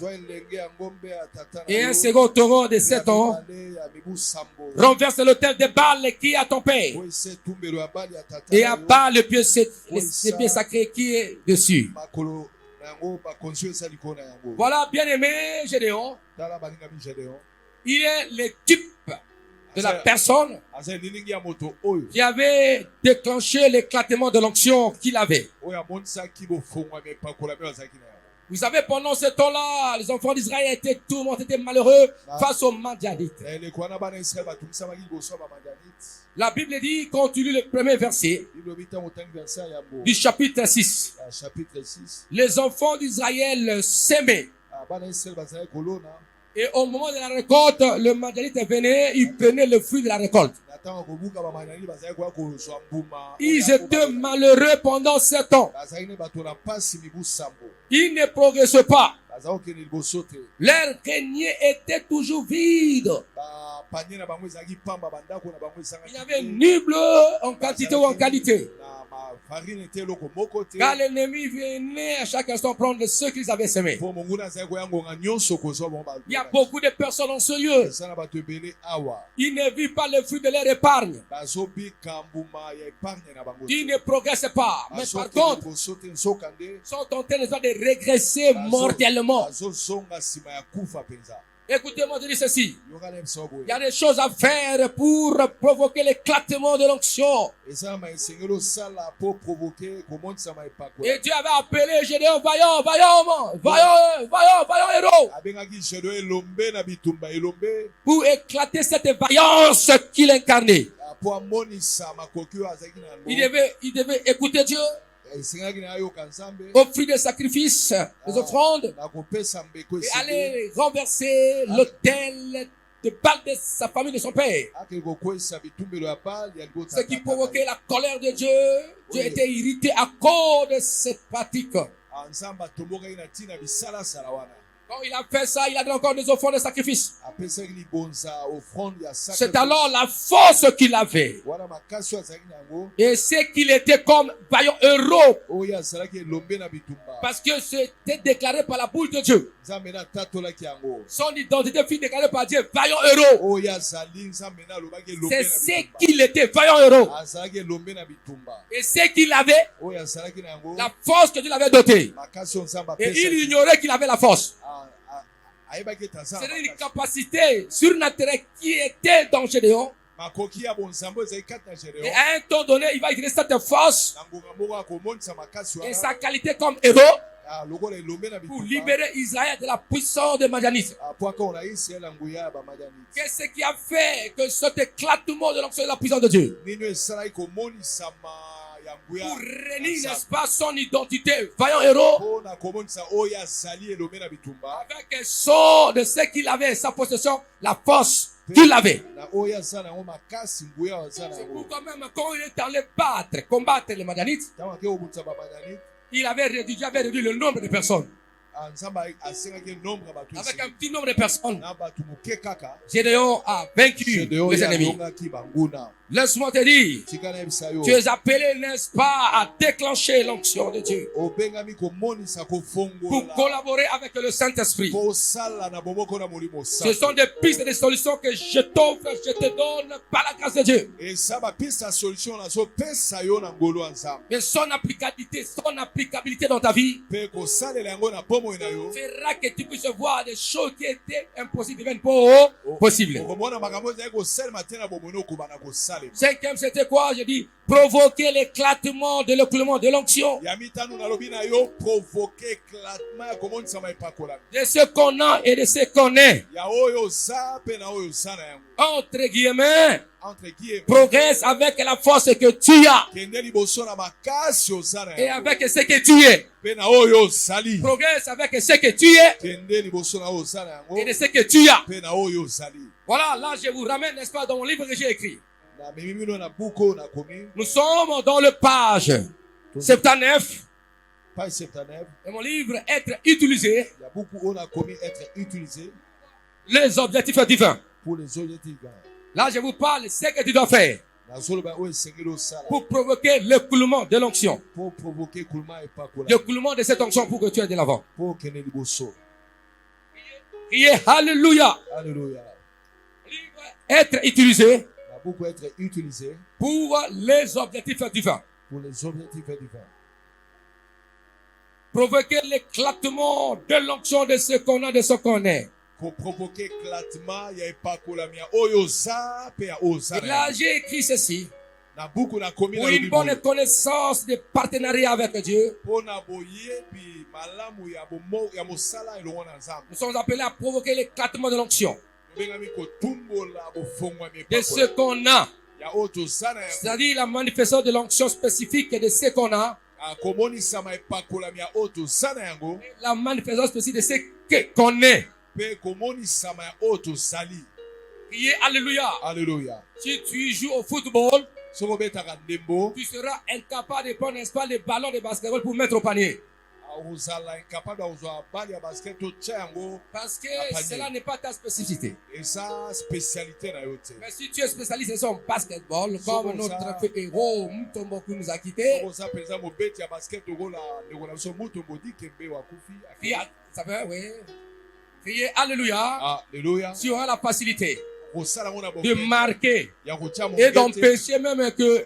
et un second taureau de 7 ans. Renverse l'autel de Baal qui est à ton père et abat le pied sacré qui est dessus. Voilà, bien-aimé Gédéon. Il est le type de la personne qui avait déclenché l'éclatement de l'onction qu'il avait. Vous savez, pendant ce temps-là, les enfants d'Israël étaient tourmentés, étaient malheureux face aux Madianites. La Bible dit, quand tu lis le premier verset du chapitre 6, les enfants d'Israël s'aimaient. Et au moment de la récolte, le Madianite venait, il prenait le fruit de la récolte. Ils étaient malheureux pendant 7 ans. Ils ne progressaient pas. Leur grenier était toujours vide. Il n'y avait ni bleu en quantité ou en qualité. Car l'ennemi venait à chaque instant prendre ceux qu'ils avaient semés. Il y a beaucoup de personnes en ce lieu. Ils ne vivent pas le fruit de leur épargne. Ils ne progressent pas. Mais par contre, sont en train de régresser mortellement. Écoutez-moi, je dis ceci. Il y a des choses à faire pour provoquer l'éclatement de l'onction. Et Dieu avait appelé Gédéon, vaillant héros. Pour éclater cette vaillance qu'il incarnait. Il devait écouter Dieu. Offrir des sacrifices, des offrandes, et aller renverser l'autel de Baal de sa famille, de son père. Ce qui provoquait la colère de Dieu. Dieu était irrité à cause de cette pratique. Quand il a fait ça, il a donné encore des offrandes de sacrifices. C'est alors la force qu'il avait. Et c'est qu'il était comme vaillant héros. Parce que c'était déclaré par la boule de Dieu. Son identité fut déclarée par Dieu, vaillant héros. C'est ce qu'il était, vaillant héros. Et c'est qu'il avait, la force que Dieu l'avait dotée. Et il ignorait qu'il avait la force. C'était une capacité surnaturelle qui était dans Gédéon. Et à un temps donné, il va utiliser cette force et sa qualité comme héros pour libérer Israël de la puissance de Madianite. Qu'est-ce qui a fait que cet éclatement de l'onction de la puissance de Dieu? Pour réunir, n'est-ce pas, son identité, vaillant héros, avec son de ce qu'il avait, sa possession, la force qu'il avait. C'est pourquoi même quand il est allé combattre les Madianites, il avait réduit le nombre de personnes. Avec un petit nombre de personnes, Gédéon a vaincu les ennemis. Laisse-moi te dire, tu es appelé, n'est-ce pas, à déclencher l'onction de Dieu pour collaborer avec le Saint-Esprit. Ce sont des pistes et des solutions que je t'offre, je te donne par la grâce de Dieu. Mais son applicabilité dans ta vie fera que tu puisses voir des choses qui étaient impossibles deviennent possibles. Cinquième, c'était quoi? Je dis provoquer l'éclatement de l'onction. De ce qu'on a et de ce qu'on est. Entre guillemets, progresse avec la force que tu as et avec ce que tu es. Progresse avec ce que tu es et de ce que tu as. Voilà, là je vous ramène, n'est-ce pas, dans mon livre que j'ai écrit. Nous sommes dans le page 79 de mon livre Être utilisé. Les objectifs divins. Là je vous parle de ce que tu dois faire. pour provoquer l'écoulement de l'onction. pour provoquer kulma epakola L'écoulement de cette onction pour que tu aies de l'avant. pour kene liboso. Criez Alléluia. Alléluia. Être utilisé Va beaucoup être utilisé pour les objectifs divins. pour les objectifs divins. Provoquer l'éclatement de l'onction de ce qu'on a, de ce qu'on est. Pour provoquer éclatement ya epakola mia oyo za pe ya oza. Et là, j'ai écrit ceci. Na buku na komi Pour na une bonne connaissance des partenariats avec Dieu, pona boyebi malamu ya bomo ya mosala elongo na nzambe. nous sommes appelés à provoquer l'éclatement de l'onction. Tobengami kotumbola bofongwa De mepakola ce qu'on a. ya oyo toza na yango. C'est-à-dire la manifestation de l'onction spécifique de ce qu'on a. Komonisama epakolami ya oyo toza na yango La manifestation spécifique de ce qu'on est. mpe komonisama ya oyo tozali. Criez Alléluia. Alleluya. Si tu joues au football, soki obetaka ndembo tu seras incapable de prendre, n'est-ce pas, les ballons de basketball pour mettre au panier. ozala incapable ya kozwa bali ya basket totya yango Parce que à panier. cela n'est pas ta spécificité. eza spécialité na yo te. Mais si tu es spécialiste en basketball, comme Sokoza. notre héros Mutombo qui nous a quittés, oza mpenza mobeti ya basket okola ndeko na biso mutu mbodi kembe wakufi. criez, ça veut, oui. Criez Alléluia. Alleluya. Tu auras la facilité kosala yango na de marquer ya kotya et mobete d'empêcher même que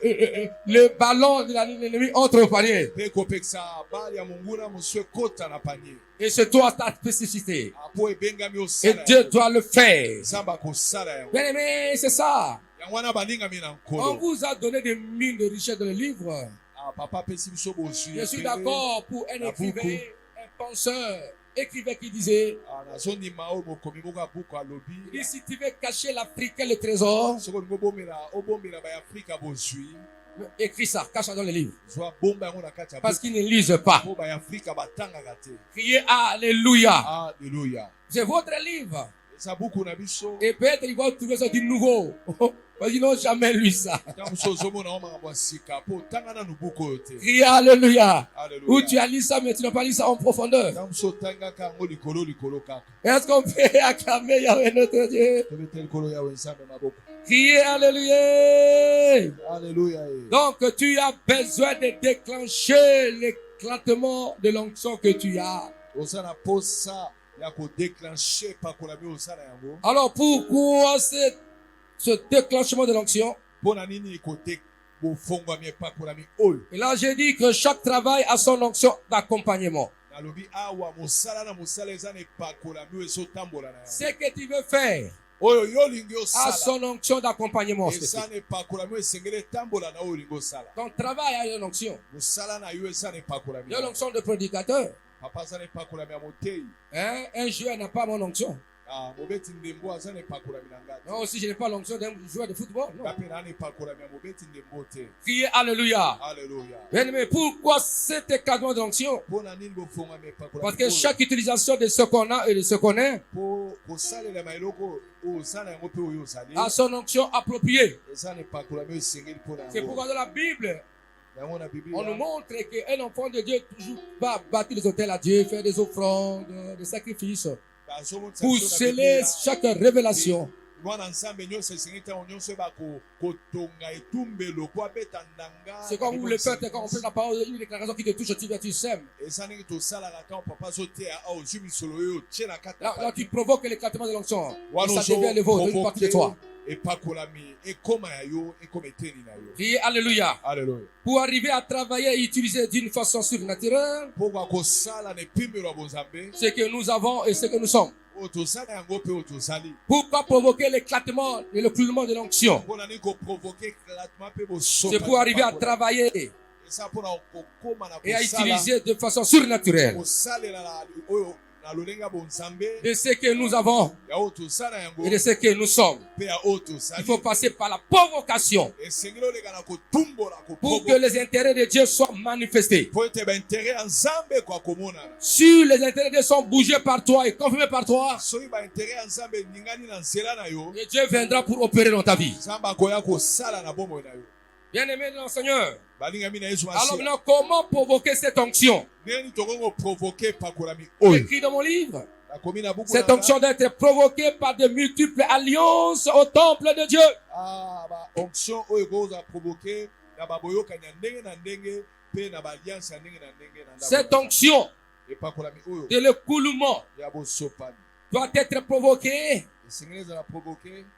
le ballon de l'ennemi entre au panier. mpe kopekisa bali ya monguna mosu ekota na panier. Et c'est toi ta spécificité. mpo ebengami Et osala Dieu doit le faire. nzambe akosala yango. Bien aimé, c'est ça. yango wana balingami na On nkolo. vous a donné des mines de richesse dans le livre. Papa apesi biso bozwi Je suis ebele. d'accord pour un La écrivain, un penseur, écrivain qui disait, nazondima oyo mokomi moko ya buku alobi il dit, si tu veux cacher l'Africain le trésor, soki olingi obombela baafrika bozwi écris ça, cache ça dans le livre. zwa bomba yango na kati ya Parce buku qu'ils ne lisent pas. mpo baafrika batangaka te. Criez Alléluia. Alleluya. C'est votre livre. eza buku na biso Et peut-être ils vont trouver ça du nouveau. Parce qu'ils n'ont jamais lu ça. ntango mosu ozomona ngo makambo ya sika mpo otanga nanu buku oyo te. Criez Alléluia. Ou Alleluya. tu as lu ça, mais tu n'as pas lu ça en profondeur. ntango mosu otangaka yango likolo kaka Est-ce qu'on peut acclamer Yahweh notre Dieu? tobete likolo yawe nzambe maboko. Criez Alléluia. Alleluya. Donc tu as besoin de déclencher l'éclatement de l'onction que tu as. oza na posa ya kodéclenche epakolami oyo osala yango. Alors pourquoi ce déclenchement de l'onction? mpo na nini kote bofongwami epakolami oyo. Et là j'ai dit que chaque travail a son onction d'accompagnement. nalobi awa mosala na mosala eza na epakolami oyo ezotambola na yango. Ce que tu veux faire oyo yo olingi a osala son onction d'accompagnement. eza na epakolami oyo esengeli etambola na oyo olingi osala. Ton travail a une onction. mosala na yo eza na epakolami. Il y a l'onction de prédicateur. papa aza na epakolami ya motei. Hein? Un joueur n'a pas mon onction. mobeti ndembo aza na epakolami na ngai. Non, aussi je n'ai pas l'onction d'un joueur de football. Non. nga mpe naa na epakolami ya mobeti ndembo te. Criez Alléluia. Alleluya. Bien, mais pourquoi cet éclatement de l'onction? mpo na nini bofongwami epakolami Parce que oyo? chaque utilisation de ce qu'on a et de ce qu'on est mpo kosalelama eloko oyo osala yango mpe oyo ozali a son onction appropriée. eza na epakolami oyo esengeli mpo na C'est yango. pourquoi dans la Bible, yango na on nous biblia montre qu'un enfant de Dieu toujours va bâtir les hôtels à Dieu, faire des offrandes, des sacrifices, bazomonisa pour biso na sceller Biblia, chaque révélation. mwana nzambe nyonso esengeli ntango nyonso oyeba kotonga etumbelo po abeta ndanga. C'est comme vous le faites quand on fait la parole, une déclaration qui te touche, tu sèmes. eza ndenge tosalaka ntango papa azoteya awa ozwi misolo oyo otie na kati ya Là, tu kati. provoques l'éclatement de l'onction. Et wana ça devient le vôtre, une partie de toi. epakolami ekoma ya yo ekoma eteni na yo. Criez Alléluia. Alleluya. Pour arriver à travailler et utiliser d'une façon surnaturelle mpo kosala na epimbelo ya bozambe ce que nous avons et ce que nous sommes. oyo tozala yango mpe oyo tozali. Pourquoi provoquer l'éclatement et le clouement de l'onction? mpo na nini koprovoke éclatement mpe C'est pour arriver à travailler eza mpona kokoma na et à kosala utiliser de façon surnaturelle kosalela oyo na lolenge ya bonzambe de ce que nous avons ya oyo tozala yango et de ce que nous sommes. mpe ya oyo Il tozali. faut passer par la provocation esengeli oleka na kotumbola pour que les intérêts de Dieu soient manifestés. po ete baintere ya nzambe ekwa komonana. Si les intérêts de Dieu sont bougés par toi et confirmés par toi, soki baintere ya nzambe eningani na nzela na yo et Dieu viendra pour opérer dans ta vie. nzambe akoya kosala na bomoi na yo. Bien-aimé dans le Seigneur, balingami na yesu alors masiya maintenant, comment provoquer cette onction? ndeni tokongo provoke epakolami oyo. Écrit dans mon livre. Cette onction doit être provoquée par de multiples alliances au temple de Dieu. Cette onction de l'écoulement doit être provoquée,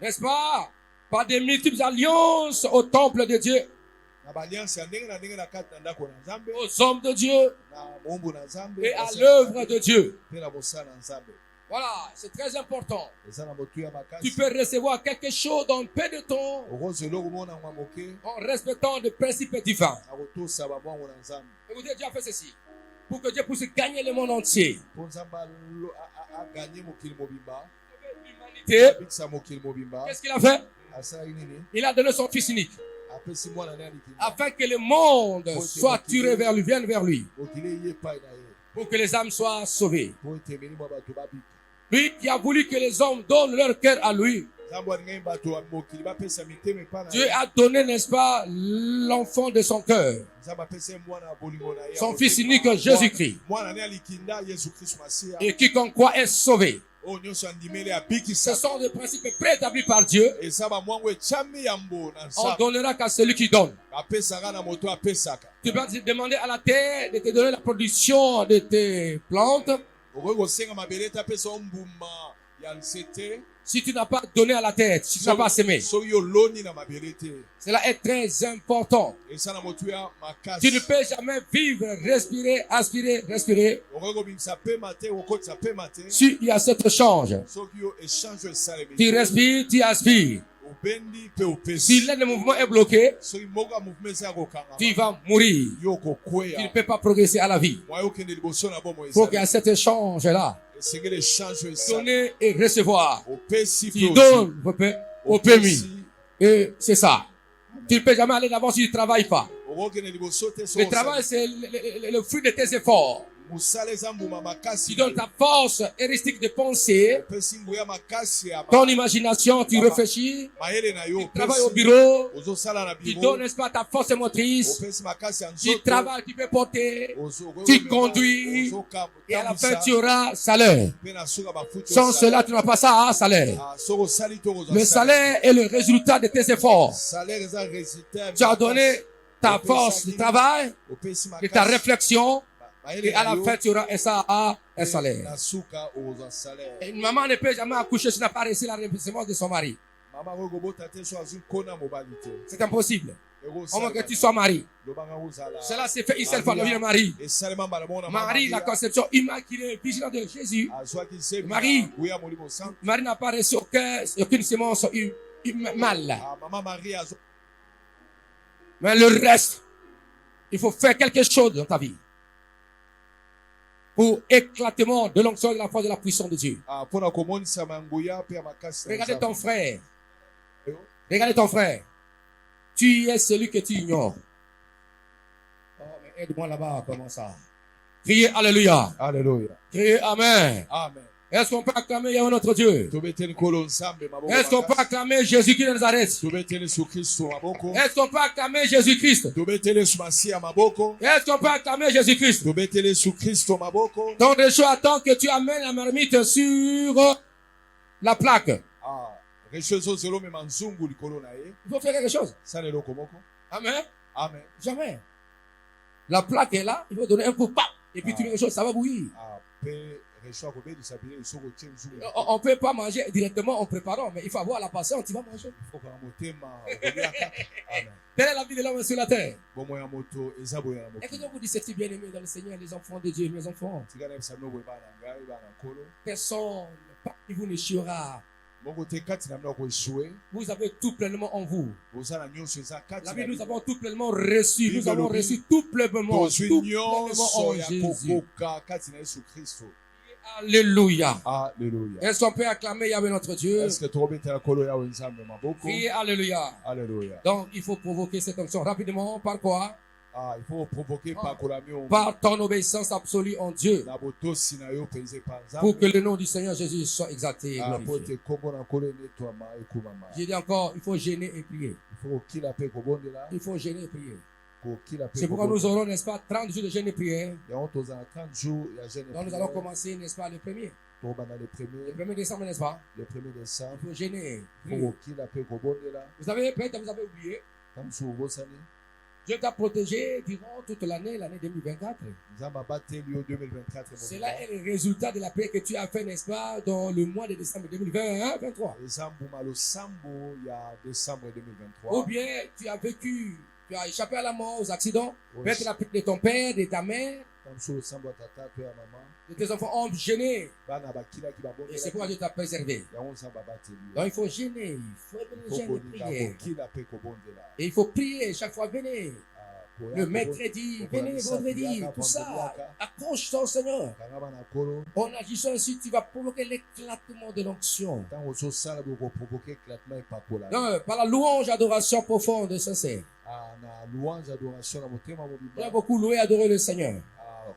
n'est-ce pas, par de multiples alliances au temple de Dieu, aux hommes de Dieu et à l'œuvre de Dieu. Voilà, c'est très important. Tu peux recevoir quelque chose dans peu de temps en respectant les principes divins. Écoutez, Dieu a fait ceci pour que Dieu puisse gagner le monde entier. Qu'est-ce qu'il a fait? Il a donné son fils unique afin que le monde soit tiré vers lui, vienne vers lui, pour que les âmes soient sauvées. Lui qui a voulu que les hommes donnent leur cœur à lui. Dieu a donné, n'est-ce pas, l'enfant de son cœur, son fils unique Jésus-Christ, et quiconque croit est sauvé. Ce sont des principes préétablis par Dieu. On donnera qu'à celui qui donne. Tu peux demander à la terre de te donner la production de tes plantes. Si tu n'as pas donné à la terre, si tu n'as pas semé, cela est très important. Tu ne peux jamais vivre, respirer, aspirer, respirer si il y a cet échange. Tu respires, tu aspires. Si l'un des mouvements est bloqué, tu vas mourir. Tu ne peux pas progresser à la vie. Il faut qu'il y ait cet échange-là. Donner et recevoir. Tu donnes au permis. Et c'est ça. Tu ne peux jamais aller d'avant si tu ne travailles pas. Le travail, c'est le fruit de tes efforts. Tu donnes ta force heuristique de pensée, ton imagination, tu réfléchis, tu travailles au bureau, tu donnes, n'est-ce pas, ta force motrice, tu travailles, tu peux porter, tu conduis, et à la fin tu auras salaire. Sans cela, tu n'as pas ça, hein, salaire. Le salaire est le résultat de tes efforts. Tu as donné ta force de travail, de ta réflexion, et à la fin, tu auras un salaire. Et une maman ne peut jamais accoucher si elle n'a pas reçu la semence de son mari. C'est impossible. Au moins que tu sois marié. Cela s'est fait une seule fois dans la vie de Marie. Marie, la conception immaculée, vigilante de Jésus. Marie n'a pas reçu aucune semence mâle. Mais le reste, il faut faire quelque chose dans ta vie pour éclatement de l'onction de la foi de la puissance de Dieu. Regardez ton frère. Regardez ton frère. Tu es celui que tu ignores. Oh, mais aide-moi là-bas, comment ça? Criez Alléluia. Alléluia. Criez Amen. Amen. Est-ce qu'on peut acclamer Yahweh notre Dieu? Est-ce qu'on peut acclamer Jésus-Christ de Nazareth? Est-ce qu'on peut acclamer Jésus-Christ? Est-ce qu'on peut acclamer Jésus-Christ? Donc, Réchaud attend que tu amènes la marmite sur la plaque. Il faut faire quelque chose. Amen. Amen. Jamais. La plaque est là, il faut donner un coup, pam, et puis tu mets quelque chose, ça va bouillir. On ne peut pas manger directement en préparant, mais il faut avoir la patience, tu vas manger. Telle est la vie de l'homme sur la terre. Écoutez-vous dire ceci, bien-aimés dans le Seigneur, les enfants de Dieu, mes enfants. Personne parmi vous ne chiera. Vous avez tout pleinement en vous. La vie, nous avons tout pleinement reçu. Nous avons reçu tout pleinement en Jésus. Alléluia. Alléluia. Est-ce qu'on peut acclamer Yahweh notre Dieu? Criez Alléluia. Alléluia. Donc, il faut provoquer cette onction rapidement. Par quoi? Il faut provoquer par ton obéissance absolue en Dieu, pour que le nom du Seigneur Jésus soit exalté et glorifié. J'ai dit encore, il faut gêner et prier. Il faut gêner et prier. C'est pourquoi nous aurons, n'est-ce pas, 30 jours de jeûne et prière. Donc nous allons commencer, n'est-ce pas, le premier. tobanda le Le premier 1er décembre, n'est-ce pas? décembre Il faut gêner. okokila mpe kobondela Vous savez, peut-être vous avez oublié. tamosu obosani Dieu t'a protégé durant toute l'année 2024. nzambe abateli yo 2024 Cela est le résultat de la paix que tu as fait, n'est-ce pas, dans le mois de décembre 2021-23. eza mbuma losambo ya décembre Ou 2023 bien tu as vécu, tu as échappé à la mort, aux accidents, Oui. peut-être la perte de ton père, de ta mère, tamosu losambo ya tata to ya mama de tes enfants ont gêné. bana bakilaki Et c'est pourquoi babondelaki Dieu t'a préservé. yango nzambe abateli yo Donc il faut gêner, il faut venir po gêner, kolinga prier. kokila mpe kobondela Et il faut prier chaque fois, venez. koya Le kobo- mercredi, kokola venez misala vendredi, yaka, tout ça. vendredi Accroche ton Seigneur. kanga bana kolo En agissant ainsi, tu vas provoquer l'éclatement de l'onction. ntango ozosala bokoprovoke éclatement epakola Donc, par la louange, adoration profonde et sincère. na louange adoration na motema Tu as mobimba beaucoup loué et adoré le Seigneur.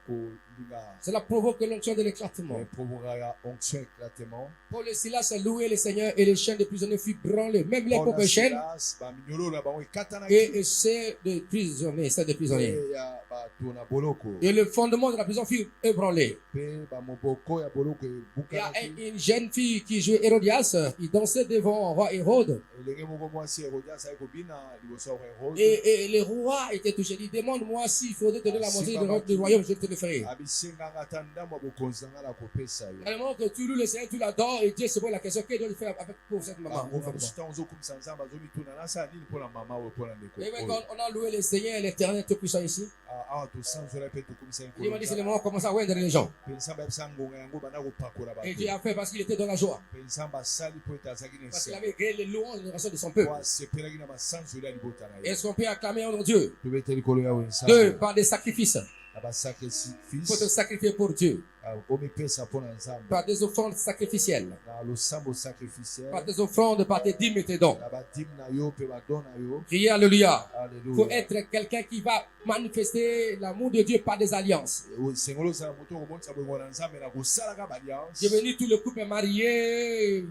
kolinga Cela provoque l'onction de l'éclatement. eprovokaka onction éclatement Paul et Silas a loué le Seigneur et les chaînes des prisonniers furent branlées. Même les Paul na propres chaînes Silas, baminyololo na bango ekatanaki et celles des prisonniers. mpe ya bato na boloko Et le fondement de la prison fut ébranlé. mpe bamoboko ya boloko Il y a ebukanaki une jeune fille qui jouait Hérodias. Il dansait devant roi Hérode. elenge moko mwasi Hérodias ayei kobina liboso ya roi Hérode Et le roi était touché. Il dit, demande-moi s'il faudrait te donner la moitié du royaume, je te le ferai. abisenganga ata ndambo ya bokonzi nanga na kopesa yo Vraiment que tu loues le Seigneur, tu l'adores et Dieu se pose la question, qu'est-ce que doit faire avec pour cette maman? bango na mosu ntango ozokumisa nzambe azomituna nasala nini mpona mama oyo mpona ndeko Et oyo quand on a loué le Seigneur, l'éternel Tout-Puissant ici, awa tosanzola mpe tokumisa il m'a dit, c'est le nkolo moment de commencer à oindre les gens. mpe nzambe ayebisa ngonga yango banda kopakola Et bato Dieu a fait parce qu'il était dans la joie. mpe nzambe asali mpo ete azalaki na Parce qu'il esengo avait créé les louanges de l'adoration de son peuple. po asepelaki na masanzoli ya libota na ye Est-ce qu'on peut acclamer notre Dieu? tobeteli kolo yawe Deux, nzambe par des sacrifices. na basacrifice Il faut te sacrifier pour Dieu. omipesa mpo na nzambe Par des offrandes sacrificielles. na losambo sacrificiel Par des offrandes, par tes dîmes et tes dons. na badime na yo mpe badon na yo Priez, alléluia. Il faut alleluya être quelqu'un qui va manifester l'amour de Dieu par des alliances. sengolo ozala moto okomonisa bolingo na nzambe na kosalaka baalliance J'ai venu tout le couple marié,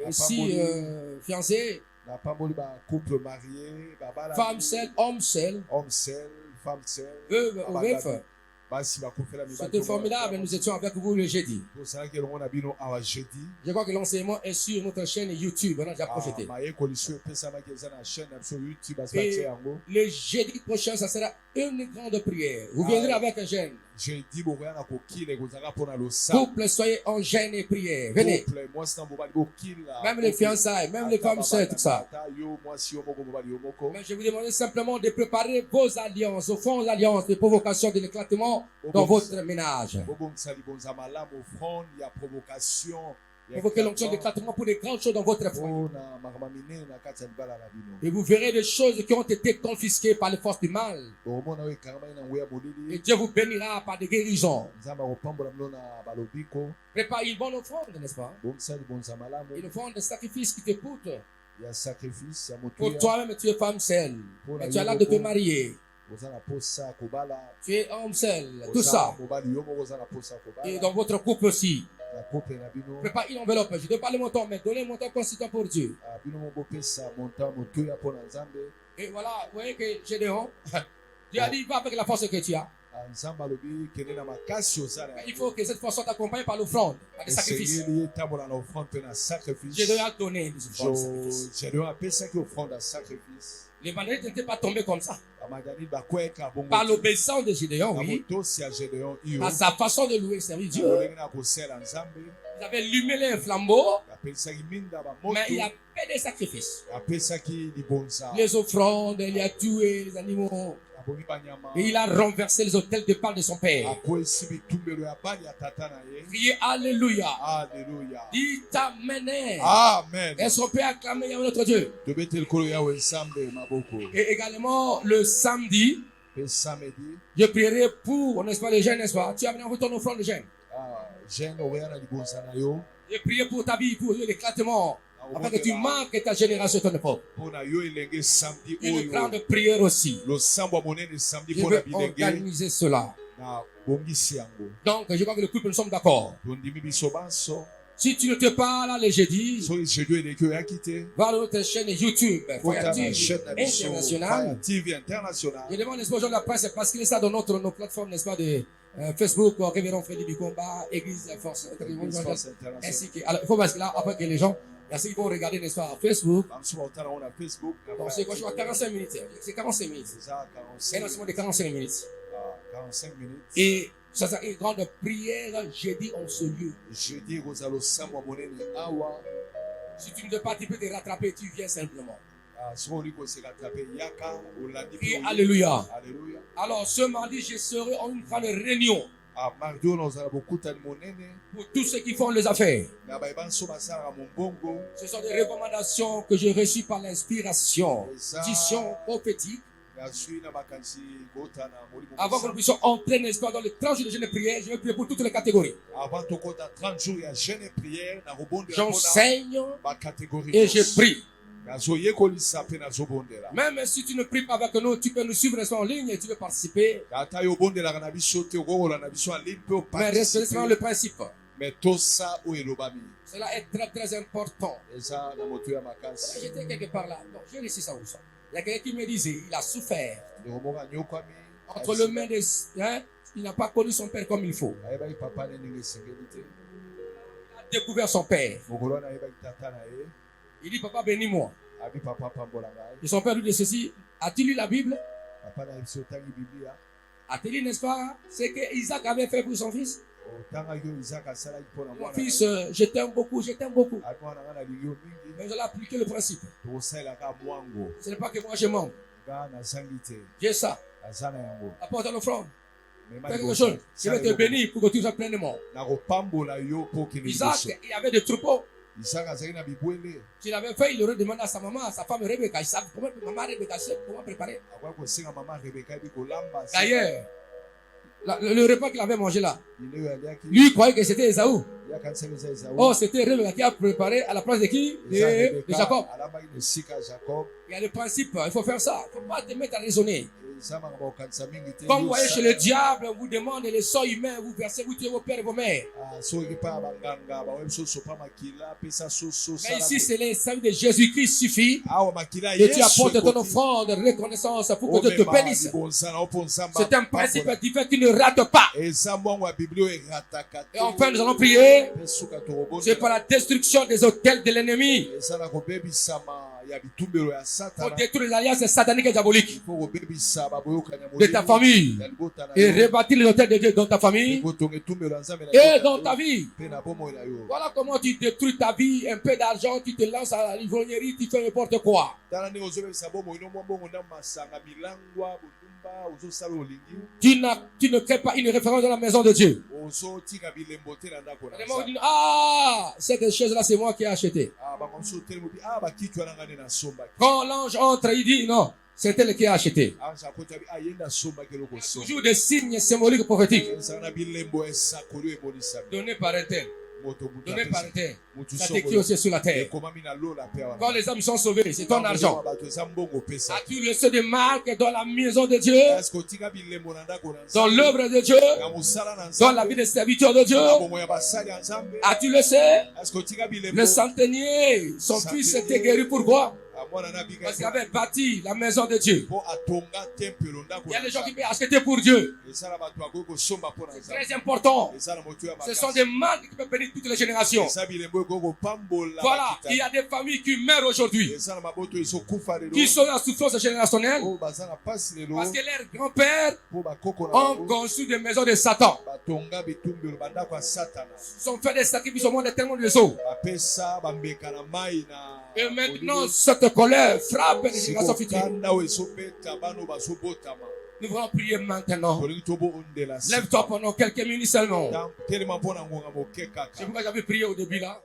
ici, fiancé, napamboli bacouple marié babala femme seule, homme seul, homme seul femme seul veuve ou veuf. basi bakufela C'était formidable. Nous étions avec vous le jeudi. tosalaki elongo na bino awa jeudi Je crois que l'enseignement est sur notre chaîne YouTube. On a déjà projeté. mayekoliso epesamaki eza na chaîne na biso youtube asibatie yango Le jeudi prochain, ça sera une grande prière. Vous viendrez avec un jeûne. jeudi bokoya na kokila ekozalaka mpona losambo Couple, soyez en jeûne et prière. Venez. couple mwasi na mobali bokila Même les fiançailles, même les femmes seules, tout ça. ata yo mwasi yo moko mobali yo moko Mais je vous demande simplement de préparer vos alliances, au fond alliances de provocation de l'éclatement dans votre ménage. bobongisa libonza malamu offrande ya provocation Provoquez l'onction d'éclatement pour des grandes choses dans votre foi. mpona makambo minene na kati ya libala na bino Et vous verrez des choses qui ont été confisquées par les forces du mal. omona oyo ekangamaki na nguya Et molili Dieu vous bénira par des guérisons. nzambe akopambola bino na balobiko Préparez une bonne offrande, n'est-ce pas? bongisa libonza malamu Une offrande de sacrifice qui te coûte. ya sacrifice ya Pour motuya toi-même, tu es femme seule. Et tu as l'âge de te marier. oza na posa ya kobala Tu es homme seul. Tout oza ça. mobali yo moko oza na posa ya Et kobala dans votre couple aussi. na couple na bino Préparez une enveloppe. Je ne donne pas le montant, mais donnez le montant consistant pour Dieu. bino mo bopesa montant motuya mpo na nzambe Et voilà, vous voyez que Gédéon, Dieu a dit, va avec la force que tu as. nzambe alobi kende na makasi ozala Mais il faut que cette force soit accompagnée par l'offrande, par des sacrifices. esengeli etambola na offrande mpe na sacrifice Gédéon a donné des offrandes, des sacrifices. Gédéon apesaki offrande ya sacrifice Les Madianites n'étaient pas tombés comme ça. bamadianite bakweyaka bongo Par l'obéissance de Gédéon, na oui. motosi ya Gédéon iyo Par sa façon de louer et servir Dieu. lolenge na kosala nzambe Ils avaient allumé les flambeaux, apelisaki minda mais il y bamoto avait des sacrifices. apesaki libonza Les offrandes, il a tué les animaux. abongi banyama Et il a renversé les autels de Baal de son père. akwesi bitumbelo ya bali ya tata na ye Criez Alléluia. alleluya Dites Amen. amen Est-ce qu'on peut acclamer Yahweh notre Dieu? tobete likolo yawe nzambe maboko Et également le samedi, mpe samedi je prierai pour, n'est-ce pas, les jeunes, n'est-ce pas? Tu as amené ton offrande de jeunes. jeune okoya na libonza na yo Je prie pour ta vie, pour l'éclatement, afin que tu marques ta génération, ton époque. mpo na yo elenge samedi Une oyo grande prière aussi. losambo ya monene samedi Je mpo na veux bilenge organiser cela. na bongisi yango Donc, je crois que le couple, nous sommes d'accord. tondimi biso banso Si tu ne te parles là, les jeudis, soki jeudi eleki oyaki te va dans notre chaîne YouTube, kota na Fire chaîne na biso International. Fire TV international Je demande, n'est-ce pas, aux gens de la presse, parce qu'il est ça dans nos plateformes, n'est-ce pas, de Facebook, Révérend Freddy Bikomba, Église Force International. ainsi que, alors, il faut parce que là, après que les gens, il y a ceux qui vont regarder n'est-ce pas, Facebook. On a Facebook. Donc, c'est quoi, je vois 45 minutes. C'est 45 minutes. C'est ça, C'est un lancement de 45 minutes. 45 minutes. Et ça sera une grande prière jeudi en ce lieu. Jeudi, Rosalo Samwa Moneni Awa. Si tu ne veux pas, tu peux te rattraper, tu viens simplement. Et alléluia. Alléluia. Alors, ce mardi, je serai en une grande réunion pour tous ceux qui font les affaires. Ce sont des recommandations que j'ai reçues par l'inspiration, vision prophétique. Avant que nous puissions entrer, n'est-ce pas, dans les 30 jours de jeûne et prière, je vais prier pour toutes les catégories. J'enseigne et je prie. Même si tu ne pries pas avec nous, tu peux nous suivre en ligne et tu peux participer. Mais reste seulement le principe. Cela est très très important. J'étais quelque part là. Donc, j'ai laissé ça où ça. Il y a quelqu'un qui me disait, il a souffert. Entre le main des... Hein, il n'a pas connu son père comme il faut. Il a découvert son père. Il dit, papa, bénis-moi. Et son père lui dit ceci, as-tu lu la Bible? As-tu lu, n'est-ce pas, ce que Isaac avait fait pour son fils? Mon fils, je t'aime beaucoup, je t'aime beaucoup. Mais je l'ai appliqué le principe. Ce n'est pas que moi je manque. J'ai ça. Apporte l'offrande. Fais quelque chose. Je vais te bénir pour que tu sois pleinement. Isaac, il y avait des troupeaux. S'il avait fait, il aurait demandé à sa maman, à sa femme Rebecca. Ils savent comment maman Rebecca sait comment préparer. D'ailleurs, le repas qu'il avait mangé là, lui il croyait que c'était Esaü. Oh, c'était Rebecca qui a préparé à la place de qui? De Jacob. Il y a le principe, il faut faire ça. Il ne faut pas te mettre à raisonner. Quand vous voyez chez le diable, on vous demande les sangs humains, vous versez, vous tuez vos pères et vos mères. Mais ici, c'est le sang de Jésus-Christ suffit. Et tu apportes ton offrande de reconnaissance pour que Dieu te bénisse. C'est un principe divin qui ne rate pas. Et enfin, nous allons prier. C'est par la destruction des hôtels de l'ennemi. Pour détruire l'alliance satanique et diabolique de ta famille et rebâtir les hôtels de Dieu dans ta famille et dans ta vie. Voilà comment tu détruis ta vie. Un peu d'argent, tu te lances à la livrognerie, tu fais n'importe quoi. Tu ne crées pas une référence dans la maison de Dieu. Ah, cette chose-là, c'est moi qui ai acheté. Quand l'ange entre, il dit non, c'est elle qui a acheté. Toujours des signes symboliques prophétiques. Donné par un tel. Donné par un tel. Ça t'écrit aussi sur la terre. Quand les hommes sont sauvés, c'est ton argent. As-tu laissé des marques dans la maison de Dieu? Dans l'œuvre de Dieu? Dans la vie des serviteurs de Dieu? As-tu laissé? Le centenier, son fils était guéri. Pourquoi? Parce qu'il avait bâti la maison de Dieu. Il y a des gens qui peuvent acheter pour Dieu. C'est très important. Ce sont des marques qui peuvent bénir toutes les générations. Voilà, il y a des familles qui meurent aujourd'hui, qui sont en souffrance générationnelle, parce que leurs grands-pères ont construit des maisons de Satan. Ils ont fait des sacrifices au monde tellement de eaux. Et maintenant, cette colère frappe les générations futures. Nous allons prier maintenant. Lève-toi pendant quelques minutes seulement. C'est pourquoi j'avais prié au début là.